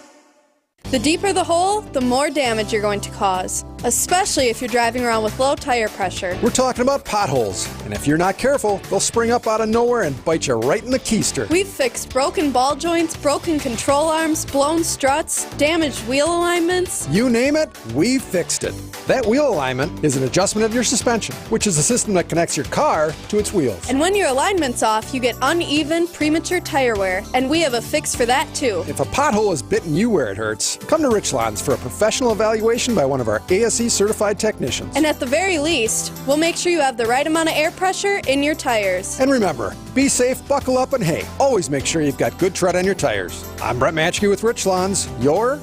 S19: The deeper the hole, the more damage you're going to cause, especially if you're driving around with low tire pressure.
S24: We're talking about potholes, and if you're not careful, they'll spring up out of nowhere and bite you right in the keister.
S19: We've fixed broken ball joints, broken control arms, blown struts, damaged wheel alignments.
S24: You name it, we fixed it. That wheel alignment is an adjustment of your suspension, which is a system that connects your car to its wheels.
S19: And when your alignment's off, you get uneven, premature tire wear, and we have a fix for that too.
S24: If a pothole has bitten you where it hurts, come to Richlands for a professional evaluation by one of our ASE certified technicians.
S19: And at the very least, we'll make sure you have the right amount of air pressure in your tires.
S24: And remember, be safe, buckle up, and hey, always make sure you've got good tread on your tires. I'm Brett Matchke with Richlands, your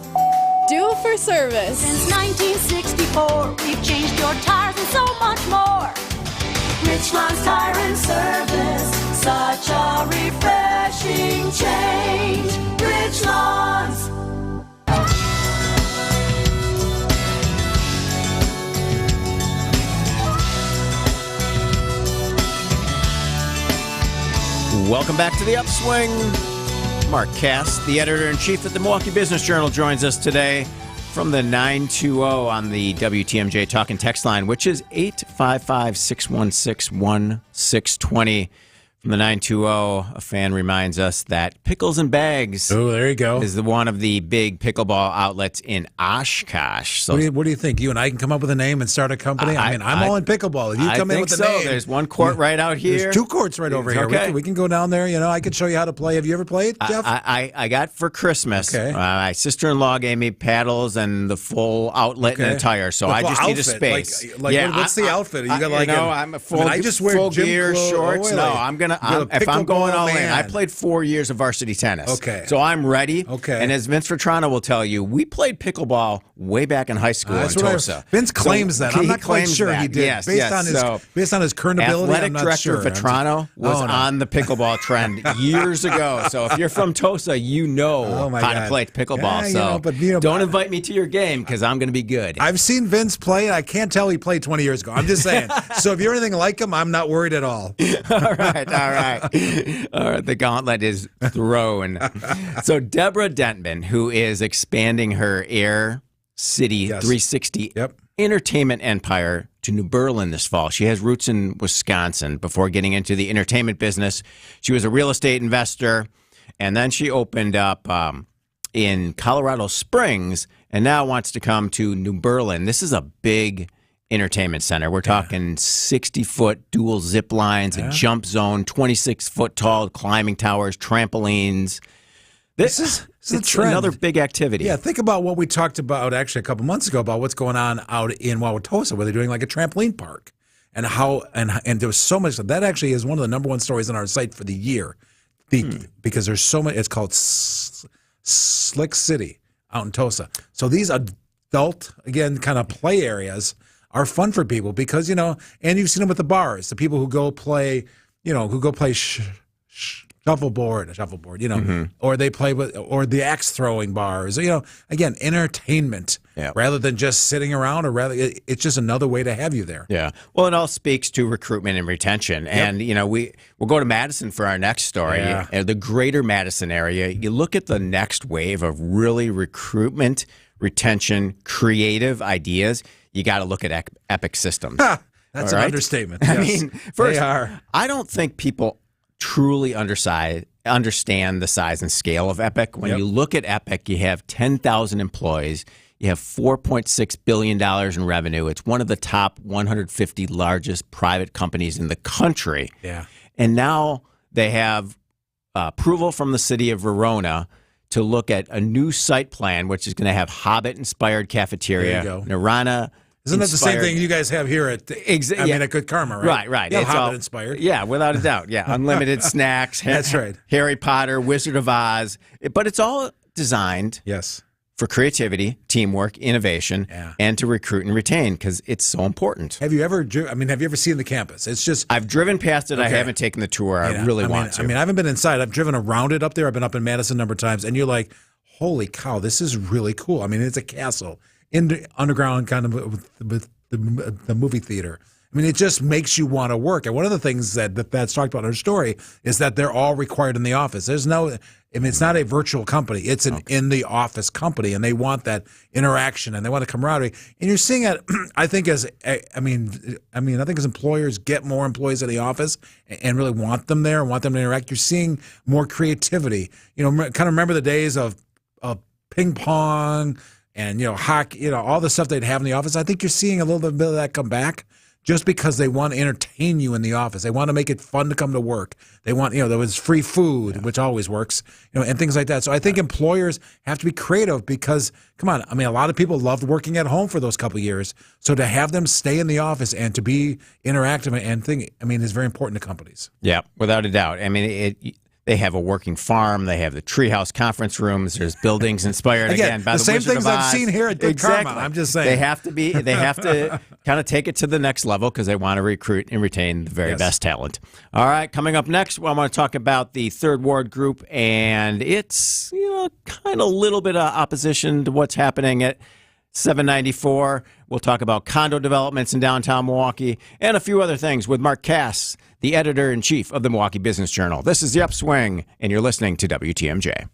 S19: Due for Service.
S25: Since 1964, we've changed your tires and so much more. Richlands Tire and Service, such a refreshing change. Richlands.
S17: Welcome back to the Upswing. Mark Cass, the editor-in-chief at the Milwaukee Business Journal, joins us today from the 920 on the WTMJ Talk and Text line, which is 855-616-1620 From the 920, a fan reminds us that Pickles and Bags.
S18: Oh, there you go.
S17: Is one of the big pickleball outlets in Oshkosh. So
S18: what do you think? You and I can come up with a name and start a company? I'm all in pickleball. If you come in with a name.
S17: There's one court right out here.
S18: There's 2 courts right over here.
S17: Okay.
S18: We can go down there. I can show you how to play. Have you ever played, Jeff?
S17: I got for Christmas.
S18: Okay.
S17: My sister-in-law gave me paddles and the full outlet and attire, so I just need a space.
S18: What's the outfit? You got
S17: I'm a full,
S18: I just wear
S17: full
S18: gym
S17: gear shorts. No, if I'm going all in. I
S18: Man.
S17: played 4 years of varsity tennis.
S18: Okay.
S17: So I'm ready.
S18: Okay.
S17: And as Vince Vitrano will tell you, we played pickleball way back in high school in Tulsa.
S18: Vince claims that. I'm not quite sure he did.
S17: Yes,
S18: based on his current ability,
S17: athletic
S18: I'm not
S17: director
S18: sure.
S17: Vitrano was on the pickleball trend years ago. So if you're from Tulsa, you know how to play pickleball. Don't invite me to your game because I'm going to be good.
S18: I've seen Vince play, and I can't tell he played 20 years ago. I'm just saying. So if you're anything like him, I'm not worried at all.
S17: All right. All right, the gauntlet is thrown. So Deborah Dentman, who is expanding her Air City 360 entertainment empire to New Berlin this fall. She has roots in Wisconsin. Before getting into the entertainment business, she was a real estate investor, and then she opened up in Colorado Springs, and now wants to come to New Berlin. This is a big entertainment center. We're talking 60-foot dual zip lines, a jump zone, 26-foot tall climbing towers, trampolines. This is another big activity.
S18: Yeah, think about what we talked about actually a couple months ago about what's going on out in Wauwatosa, where they're doing like a trampoline park, and how and there was so much. That actually is one of the number one stories on our site for the year, because there's so much. It's called Slick City out in Tosa. So these adult, again, kind of play areas are fun for people because, and you've seen them with the bars, the people who go play, shuffleboard, or they play with, or the axe throwing bars, again, entertainment rather than just sitting around, or rather, it's just another way to have you there.
S17: Yeah. Well, it all speaks to recruitment and retention. And, we'll go to Madison for our next story.
S18: Yeah.
S17: The greater Madison area, you look at the next wave of really recruitment, retention, creative ideas. You got to look at Epic Systems.
S18: That's an understatement. Yes.
S17: I mean, first,
S18: they are.
S17: I don't think people truly understand the size and scale of Epic. When you look at Epic, you have 10,000 employees. You have $4.6 billion in revenue. It's one of the top 150 largest private companies in the country.
S18: Yeah.
S17: And now they have approval from the city of Verona to look at a new site plan, which is going to have Hobbit-inspired cafeteria, Nirvana.
S18: Isn't that the same thing you guys have here at at Good Karma, right?
S17: Right.
S18: It's Hobbit-inspired.
S17: Yeah, without a doubt. Yeah, unlimited snacks.
S18: That's right.
S17: Harry Potter, Wizard of Oz. But it's all designed for creativity, teamwork, innovation, and to recruit and retain because it's so important.
S18: Have you ever seen the campus? It's just
S17: I've driven past it. I haven't taken the tour. I really want to.
S18: I haven't been inside. I've driven around it up there. I've been up in Madison a number of times, and you're like, holy cow, this is really cool. I mean, it's a castle in the underground kind of with the movie theater. I mean, it just makes you want to work. And one of the things that's talked about in our story is that they're all required in the office. There's no, it's not a virtual company. It's an in the office company, and they want that interaction and they want the camaraderie. And you're seeing it, I think, as employers get more employees in the office and really want them there and want them to interact. You're seeing more creativity. Kind of remember the days of ping pong and hockey, all the stuff they'd have in the office. I think you're seeing a little bit of that come back. Just because they want to entertain you in the office. They want to make it fun to come to work. They want, there was free food, which always works, and things like that. So I think employers have to be creative because, come on, a lot of people loved working at home for those couple of years. So to have them stay in the office and to be interactive is very important to companies.
S17: Yeah, without a doubt. They have a working farm. They have the treehouse conference rooms. There's buildings inspired again by the
S18: same
S17: Wizard
S18: things
S17: of Oz.
S18: I've seen here at Good Karma. I'm just saying
S17: they have to kind of take it to the next level because they want to recruit and retain the very best talent. All right, coming up next, I want to talk about the Third Ward Group, and it's kind of a little bit of opposition to what's happening at 794. We'll talk about condo developments in downtown Milwaukee and a few other things with Mark Cass, the editor-in-chief of the Milwaukee Business Journal. This is The Upswing, and you're listening to WTMJ.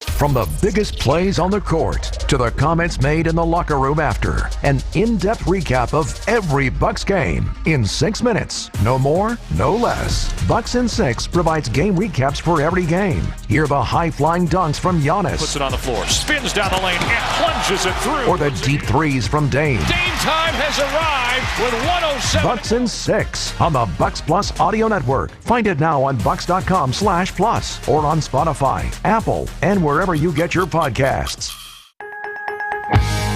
S15: From the biggest plays on the court to the comments made in the locker room after, an in-depth recap of every Bucks game in 6 minutes. No more, no less. Bucks in 6 provides game recaps for every game. Hear the high-flying dunks from Giannis.
S8: Puts it on the floor, spins down the lane, and plunges it through.
S15: Or the deep threes from Dame.
S8: Dame time has arrived with 107.
S15: Bucks in 6 on the Bucks Plus Audio Network. Find it now on bucks.com/plus or on Spotify, Apple, and wherever you get your podcasts.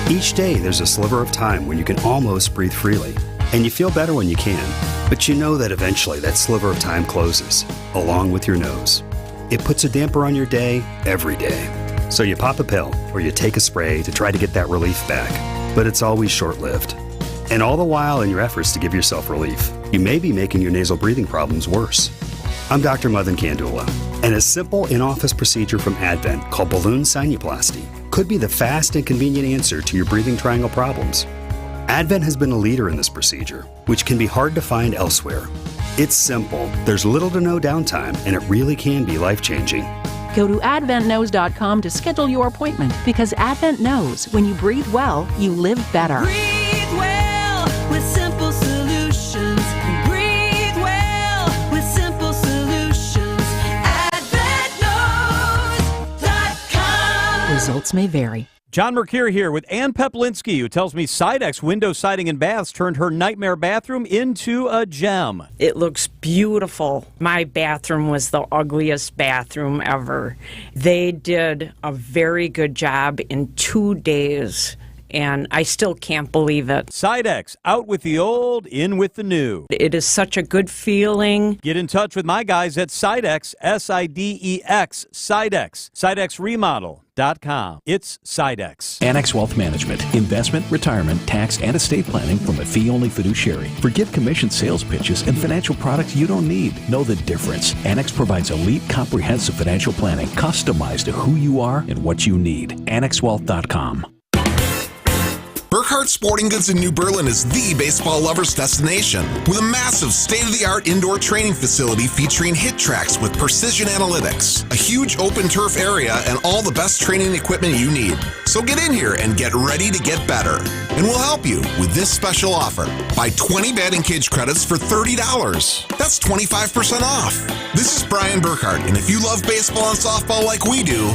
S9: Each day there's a sliver of time when you can almost breathe freely, and you feel better when you can. But you know that eventually that sliver of time closes, along with your nose. It puts a damper on your day every day. So you pop a pill or you take a spray to try to get that relief back. But it's always short-lived. And all the while in your efforts to give yourself relief, you may be making your nasal breathing problems worse. I'm Dr. Madan Kandula, and a simple in-office procedure from Advent called balloon sinuplasty could be the fast and convenient answer to your breathing triangle problems. Advent has been a leader in this procedure, which can be hard to find elsewhere. It's simple, there's little to no downtime, and it really can be life-changing.
S12: Go to adventknows.com to schedule your appointment, because Advent knows when you breathe well, you live better.
S25: Breathe well with simple solutions. Breathe well with simple solutions. AdventKnows.com.
S12: Results may vary.
S23: John Mercure here with Ann Peplinski, who tells me Sidex Window Siding and Baths turned her nightmare bathroom into a gem.
S14: It looks beautiful. My bathroom was the ugliest bathroom ever. They did a very good job in 2 days, and I still can't believe it.
S23: Sidex, out with the old, in with the new.
S14: It is such a good feeling.
S23: Get in touch with my guys at Sidex, S-I-D-E-X, Sidex, SidexRemodel.com. It's Sidex.
S20: Annex Wealth Management, investment, retirement, tax, and estate planning from a fee-only fiduciary. Forgive commission sales pitches and financial products you don't need. Know the difference. Annex provides elite, comprehensive financial planning customized to who you are and what you need. AnnexWealth.com.
S26: Burkhardt Sporting Goods in New Berlin is the baseball lover's destination, with a massive state-of-the-art indoor training facility featuring hit tracks with precision analytics, a huge open turf area, and all the best training equipment you need. So get in here and get ready to get better. And we'll help you with this special offer. Buy 20 batting cage credits for $30. That's 25% off. This is Brian Burkhardt, and if you love baseball and softball like we do,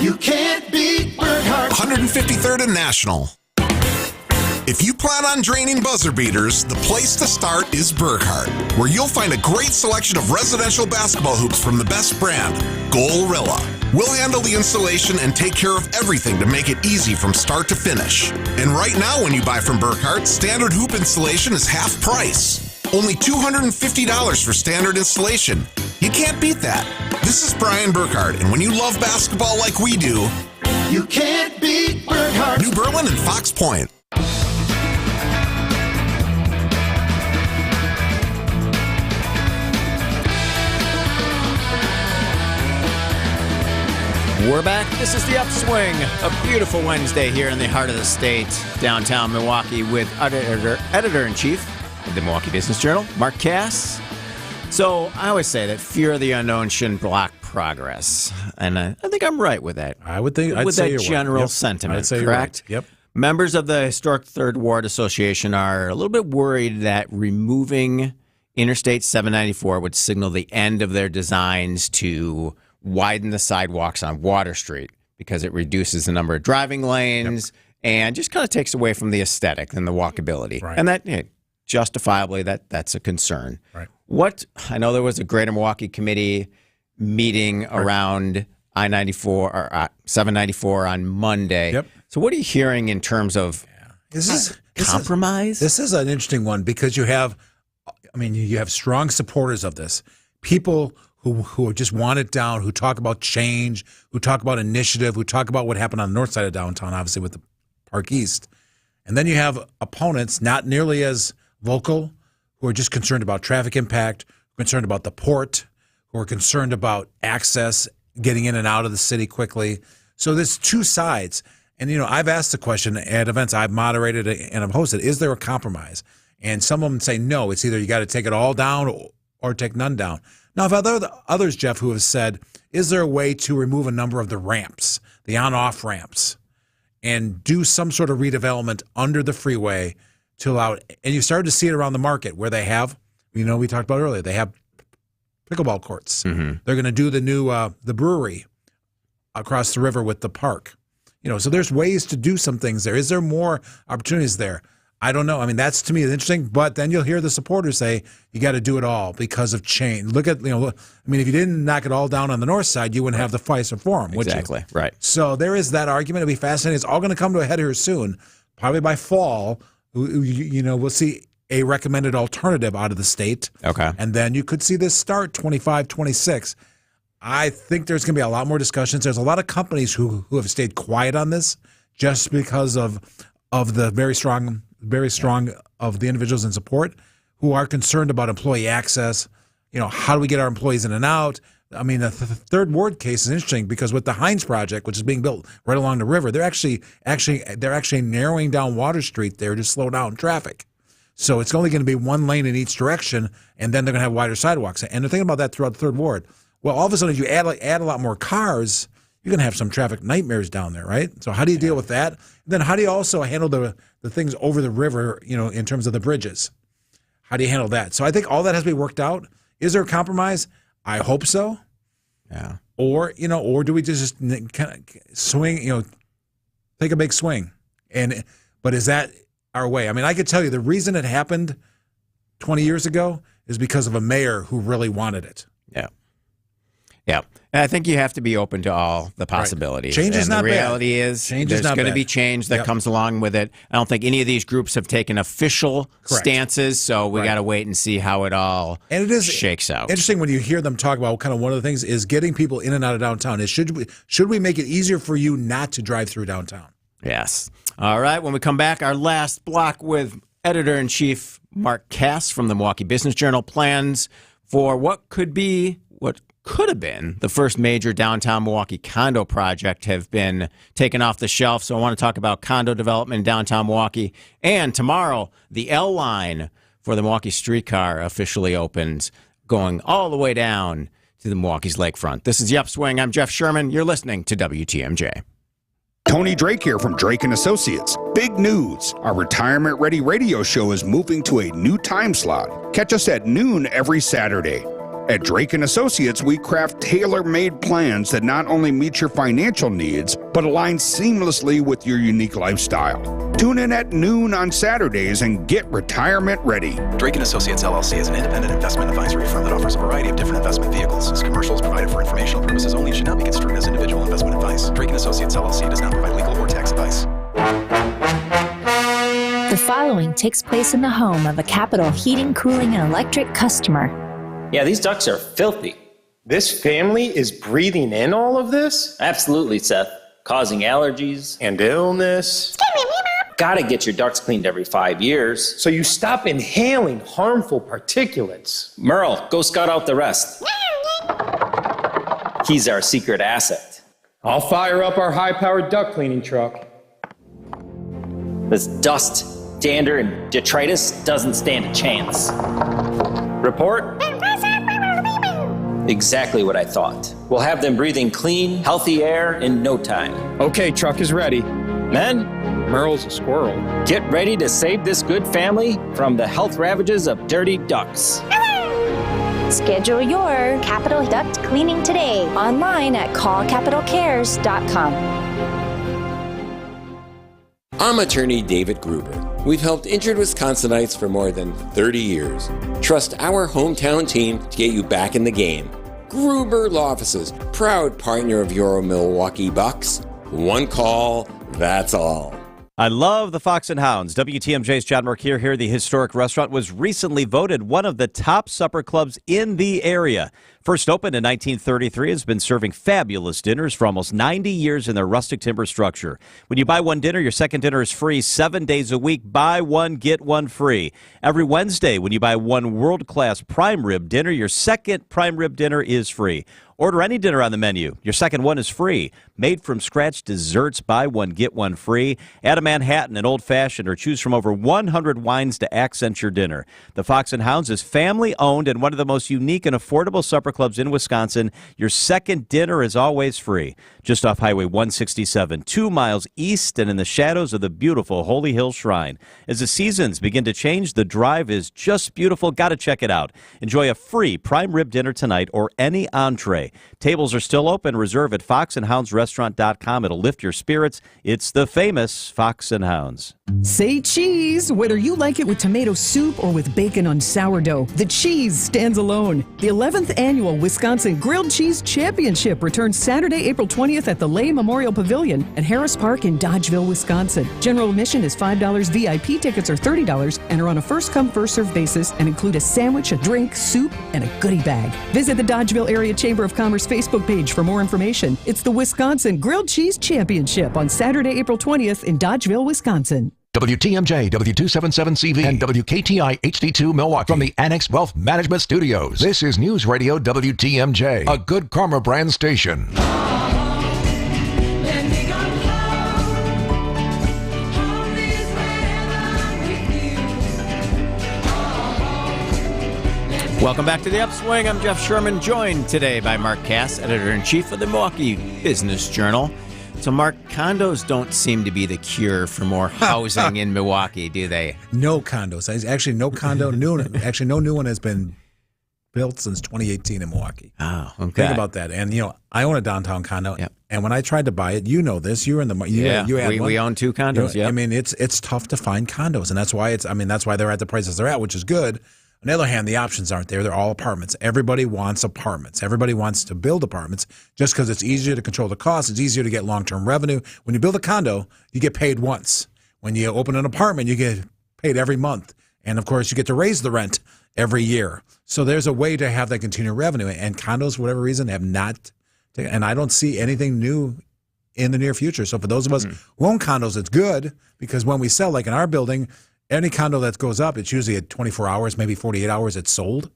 S25: You can't beat Burkhardt.
S26: 153rd and National. If you plan on draining buzzer beaters, the place to start is Burkhardt, where you'll find a great selection of residential basketball hoops from the best brand, Goalrilla. We'll handle the installation and take care of everything to make it easy from start to finish. And right now, when you buy from Burkhardt, standard hoop installation is half price. Only $250 for standard installation. You can't beat that. This is Brian Burkhardt, and when you love basketball like we do,
S25: You can't beat Burkhardt.
S26: New Berlin and Fox Point.
S17: We're back. This is The Upswing, a beautiful Wednesday here in the heart of the state, downtown Milwaukee, with editor-in-chief of the Milwaukee Business Journal, Mark Cass. So I always say that fear of the unknown shouldn't block progress, and I think I'm right with that.
S18: I would think
S17: with
S18: I'd say
S17: that
S18: you're
S17: general
S18: right. Yep.
S17: sentiment,
S18: I'd say
S17: correct?
S18: You're right. Yep.
S17: Members of the Historic Third Ward Association are a little bit worried that removing Interstate 794 would signal the end of their designs to widen the sidewalks on Water Street, because it reduces the number of driving lanes and just kind of takes away from the aesthetic and the walkability. Right. And that, justifiably, that's a concern.
S18: Right.
S17: I know there was a Greater Milwaukee Committee meeting around I-94 or 794 on Monday.
S18: Yep.
S17: So what are you hearing in terms of compromise?
S18: This is an interesting one, because you have strong supporters of this. People who just want it down, who talk about change, who talk about initiative, who talk about what happened on the north side of downtown, obviously with the Park East. And then you have opponents not nearly as vocal, who are just concerned about traffic impact, concerned about the port, who are concerned about access, getting in and out of the city quickly. So there's two sides. And, I've asked the question at events I've moderated and I've hosted, is there a compromise? And some of them say no, it's either you got to take it all down or take none down. Now, I've others, Jeff, who have said, is there a way to remove a number of the ramps, the on-off ramps, and do some sort of redevelopment under the freeway to allow it? And you started to see it around the market where they have, we talked about earlier, they have pickleball courts.
S17: Mm-hmm.
S18: They're going to do the new the brewery across the river with the park. So there's ways to do some things there. Is there more opportunities there? I don't know. I mean, that's to me interesting. But then you'll hear the supporters say you got to do it all because of change. Look at if you didn't knock it all down on the north side, you wouldn't have the Fiserv Forum, would you?
S17: Exactly. Right.
S18: So there is that argument. It'll be fascinating. It's all going to come to a head here soon. Probably by fall, we'll see a recommended alternative out of the state.
S17: Okay.
S18: And then you could see this start 25, 26. I think there's going to be a lot more discussions. There's a lot of companies who have stayed quiet on this just because of the very strong of the individuals in support who are concerned about employee access. How do we get our employees in and out? I mean, the third ward case is interesting because with the Heinz project, which is being built right along the river, they're actually narrowing down Water Street there to slow down traffic. So it's only going to be one lane in each direction, and then they're going to have wider sidewalks. And they're thinking about that throughout the third ward. Well, all of a sudden, if you add a lot more cars, you're going to have some traffic nightmares down there, right? So how do you deal with that? Then how do you also handle the things over the river, in terms of the bridges? How do you handle that? So I think all that has to be worked out. Is there a compromise? I hope so.
S17: Yeah.
S18: Or do we just kind of swing, take a big swing? But is that our way? I mean, I could tell you the reason it happened 20 years ago is because of a mayor who really wanted it.
S17: Yeah. Yeah. And I think you have to be open to all the possibilities.
S18: Change is not bad.
S17: The reality is there's going to be change that comes along with it. I don't think any of these groups have taken official stances, so we got to wait and see how it all shakes out.
S18: Interesting when you hear them talk about kind of one of the things is getting people in and out of downtown. Should we make it easier for you not to drive through downtown?
S17: Yes. All right. When we come back, our last block with Editor-in-Chief Mark Cass from the Milwaukee Business Journal plans for what could have been the first major downtown Milwaukee condo project have been taken off the shelf. So I want to talk about condo development in downtown Milwaukee. And tomorrow, the L line for the Milwaukee streetcar officially opens, going all the way down to the Milwaukee's lakefront. This is The Upswing. I'm Jeff Sherman. You're listening to WTMJ.
S2: Tony Drake here from Drake & Associates. Big news. Our Retirement Ready radio show is moving to a new time slot. Catch us at noon every Saturday. At Drake & Associates, we craft tailor-made plans that not only meet your financial needs, but align seamlessly with your unique lifestyle. Tune in at noon on Saturdays and get retirement ready.
S6: Drake & Associates, LLC is an independent investment advisory firm that offers a variety of different investment vehicles. This commercial is provided for informational purposes only and should not be construed as individual investment advice. Drake & Associates, LLC does not provide legal or tax advice.
S11: The following takes place in the home of a Capital Heating, Cooling, and Electric customer.
S13: Yeah, these ducts are filthy. This family is breathing in all of this? Absolutely, Seth. Causing allergies and illness. Gotta get your ducts cleaned every 5 years. So you stop inhaling harmful particulates. Merle, go scout out the rest. He's our secret asset. I'll fire up our high-powered duct cleaning truck. This dust, dander, and detritus doesn't stand a chance. Report? Exactly what I thought. We'll have them breathing clean, healthy air in no time. Okay, truck is ready. Men, Merle's a squirrel. Get ready to save this good family from the health ravages of dirty ducts.
S11: Schedule your Capital Duct cleaning today online at callcapitalcares.com.
S16: I'm attorney David Gruber. We've helped injured Wisconsinites for more than 30 years. Trust our hometown team to get you back in the game. Gruber Law Offices, proud partner of your Milwaukee Bucks. One call, that's all.
S23: I love the Fox and Hounds. WTMJ's John Mercure here. The historic restaurant was recently voted one of the top supper clubs in the area. First opened in 1933, has been serving fabulous dinners for almost 90 years in their rustic timber structure. When you buy one dinner, your second dinner is free 7 days a week. Buy one, get one free. Every Wednesday, when you buy one world-class prime rib dinner, your second prime rib dinner is free. Order any dinner on the menu. Your second one is free. Made from scratch desserts, buy one, get one free. Add a Manhattan, an old-fashioned, or choose from over 100 wines to accent your dinner. The Fox and Hounds is family-owned and one of the most unique and affordable supper clubs in Wisconsin. Your second dinner is always free. Just off Highway 167, 2 miles east and in the shadows of the beautiful Holy Hill Shrine. As the seasons begin to change, the drive is just beautiful. Got to check it out. Enjoy a free prime rib dinner tonight or any entree. Tables are still open. Reserve at foxandhoundsrestaurant.com. It'll lift your spirits. It's the famous Fox and Hounds.
S1: Say cheese, whether you like it with tomato soup or with bacon on sourdough. The cheese stands alone. The 11th annual Wisconsin Grilled Cheese Championship returns Saturday, April 20th at the Lay Memorial Pavilion at Harris Park in Dodgeville, Wisconsin. General admission is $5. VIP tickets are $30 and are on a first-come, first-served basis and include a sandwich, a drink, soup, and a goodie bag. Visit the Dodgeville Area Chamber of Commerce Facebook page for more information. It's the Wisconsin Grilled Cheese Championship on Saturday, April 20th in Dodgeville, Wisconsin.
S15: WTMJ, W277CV, and WKTI HD2 Milwaukee from the Annex Wealth Management Studios. This is News Radio WTMJ, a Good Karma brand station.
S17: Welcome back to the Upswing. I'm Jeff Sherman, joined today by Mark Cass, editor-in-chief of the Milwaukee Business Journal. So, Mark, condos don't seem to be the cure for more housing in Milwaukee, do they?
S18: No condos. Actually, no new one has been built since 2018 in Milwaukee.
S17: Oh, okay.
S18: Think about that. And, I own a downtown condo. Yep. And when I tried to buy it, you know this. You were in the
S17: we own 2 condos.
S18: I mean, it's tough to find condos, and that's why they're at the prices they're at, which is good. On the other hand, the options aren't there. They're all apartments. Everybody wants apartments. Everybody wants to build apartments just because it's easier to control the cost. It's easier to get long-term revenue. When you build a condo, you get paid once. When you open an apartment, you get paid every month. And, of course, you get to raise the rent every year. So there's a way to have that continued revenue. And condos, for whatever reason, have not. And I don't see anything new in the near future. So for those of us who own condos, it's good because when we sell, like in our building, any condo that goes up, it's usually at 24 hours, maybe 48 hours, it's sold.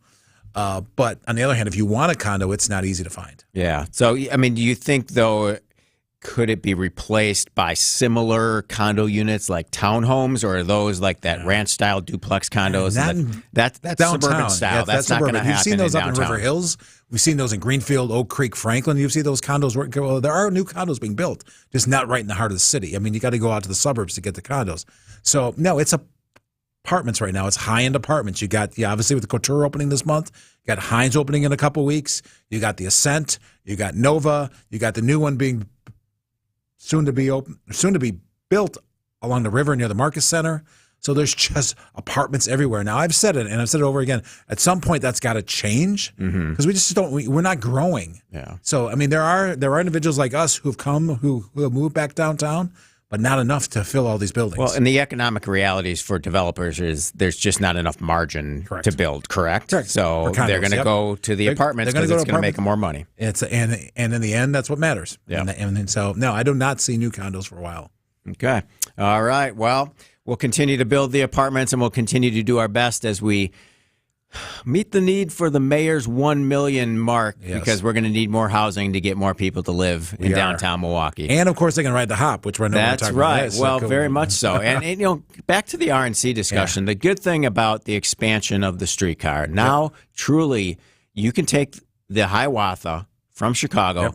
S18: But on the other hand, if you want a condo, it's not easy to find.
S17: Yeah. So, I mean, do you think, though, could it be replaced by similar condo units like townhomes, or are those like that ranch-style duplex condos? That's suburban style. That's not going to happen.
S18: You've seen those
S17: in
S18: up in
S17: downtown.
S18: River Hills. We've seen those in Greenfield, Oak Creek, Franklin. You see those condos. Well, there are new condos being built, just not right in the heart of the city. I mean, you got to go out to the suburbs to get the condos. So, no, it's apartments right now. It's high-end apartments. You got, obviously with the Couture opening this month, you got Hines opening in a couple weeks. You got the Ascent. You got Nova. You got the new one being soon to be built along the river near the Marcus Center. So there's just apartments everywhere. Now I've said it, and I've said it over again. At some point, that's got to change because we just don't. We're not growing.
S17: Yeah.
S18: So I mean, there are individuals like us who have moved back downtown, but not enough to fill all these buildings.
S17: Well, and the economic realities for developers is there's just not enough margin to build, correct? So they're going to go to the apartments because it's going to make them more money.
S18: And in the end, that's what matters.
S17: Yeah.
S18: And so, no, I do not see new condos for a while.
S17: Okay. All right. Well, we'll continue to build the apartments, and we'll continue to do our best as we meet the need for the mayor's 1 million mark, because we're going to need more housing to get more people to live in downtown Milwaukee.
S18: And, of course, they can ride the hop, which we're
S17: That's
S18: talking
S17: right.
S18: about.
S17: Well, very much so. And back to the RNC discussion, the good thing about the expansion of the streetcar, now truly you can take the Hiawatha from Chicago,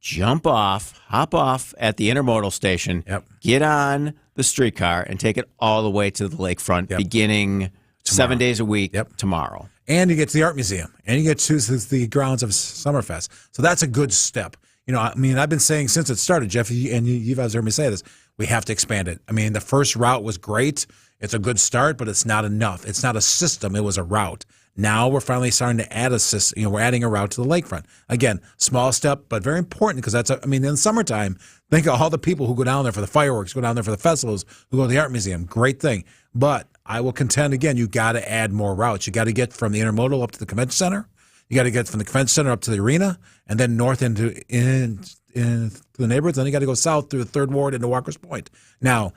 S17: hop off at the intermodal station, get on the streetcar, and take it all the way to the lakefront, beginning 7 days a week tomorrow.
S18: And you get to the art museum, and you get to the grounds of Summerfest. So that's a good step. I mean, I've been saying since it started, Jeff, and you've always heard me say this, we have to expand it. I mean, the first route was great. It's a good start, but it's not enough. It's not a system. It was a route. Now we're finally starting to add a system. We're adding a route to the lakefront. Again, small step, but very important because in the summertime, think of all the people who go down there for the fireworks, go down there for the festivals, who go to the art museum. Great thing. But I will contend again, you got to add more routes. You got to get from the intermodal up to the convention center. You got to get from the convention center up to the arena, and then north into the neighborhoods. Then you got to go south through the Third Ward into Walker's Point. Now,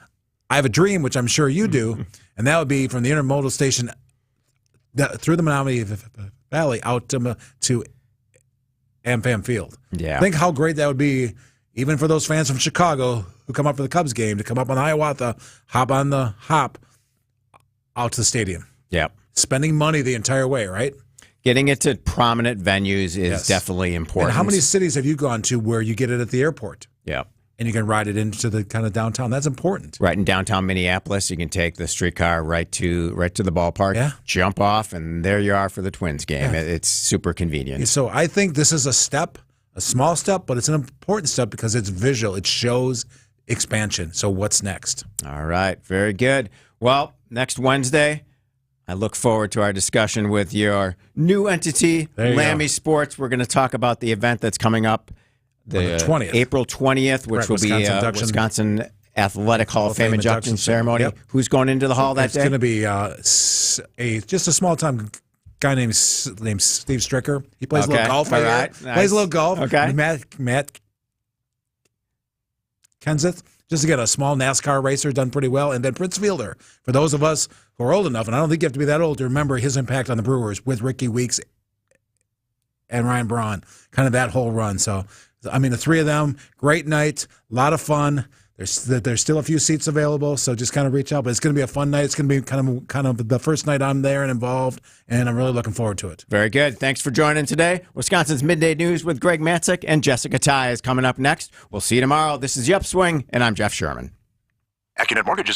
S18: I have a dream, which I'm sure you do, and that would be from the intermodal station through the Menominee Valley out to AmFam Field.
S17: Yeah.
S18: Think how great that would be, even for those fans from Chicago who come up for the Cubs game, to come up on Hiawatha, hop on the hop out to the stadium.
S17: Yep.
S18: Spending money the entire way, right?
S17: Getting it to prominent venues is definitely important.
S18: And how many cities have you gone to where you get it at the airport?
S17: Yeah.
S18: And you can ride it into the kind of downtown. That's important.
S17: Right in downtown Minneapolis, you can take the streetcar right to the ballpark, jump off, and there you are for the Twins game.
S18: Yeah.
S17: It's super convenient.
S18: So I think this is a small step, but it's an important step because it's visual. It shows expansion. So what's next?
S17: All right. Very good. Well, next Wednesday, I look forward to our discussion with your new entity, Lammy Sports. We're going to talk about the event that's coming up. The
S18: 20th.
S17: April 20th, which will be Wisconsin Athletic Hall of Fame induction ceremony. Yep. Who's going into the hall that day?
S18: It's going to be just a small-time guy named Steve Stricker. He plays a little golf.
S17: All right. Nice.
S18: Plays a little golf.
S17: Okay.
S18: Matt Kenseth, just to get a small NASCAR racer, done pretty well. And then Prince Fielder, for those of us who are old enough, and I don't think you have to be that old to remember his impact on the Brewers with Ricky Weeks and Ryan Braun, kind of that whole run. So, I mean, the three of them, great night, a lot of fun. There's still a few seats available, so just kind of reach out. But it's going to be a fun night. It's going to be kind of the first night I'm there and involved, and I'm really looking forward to it.
S17: Very good. Thanks for joining today. Wisconsin's Midday News with Greg Matzik and Jessica Ty is coming up next. We'll see you tomorrow. This is The Upswing, and I'm Jeff Sherman.
S3: AccuNet Mortgage is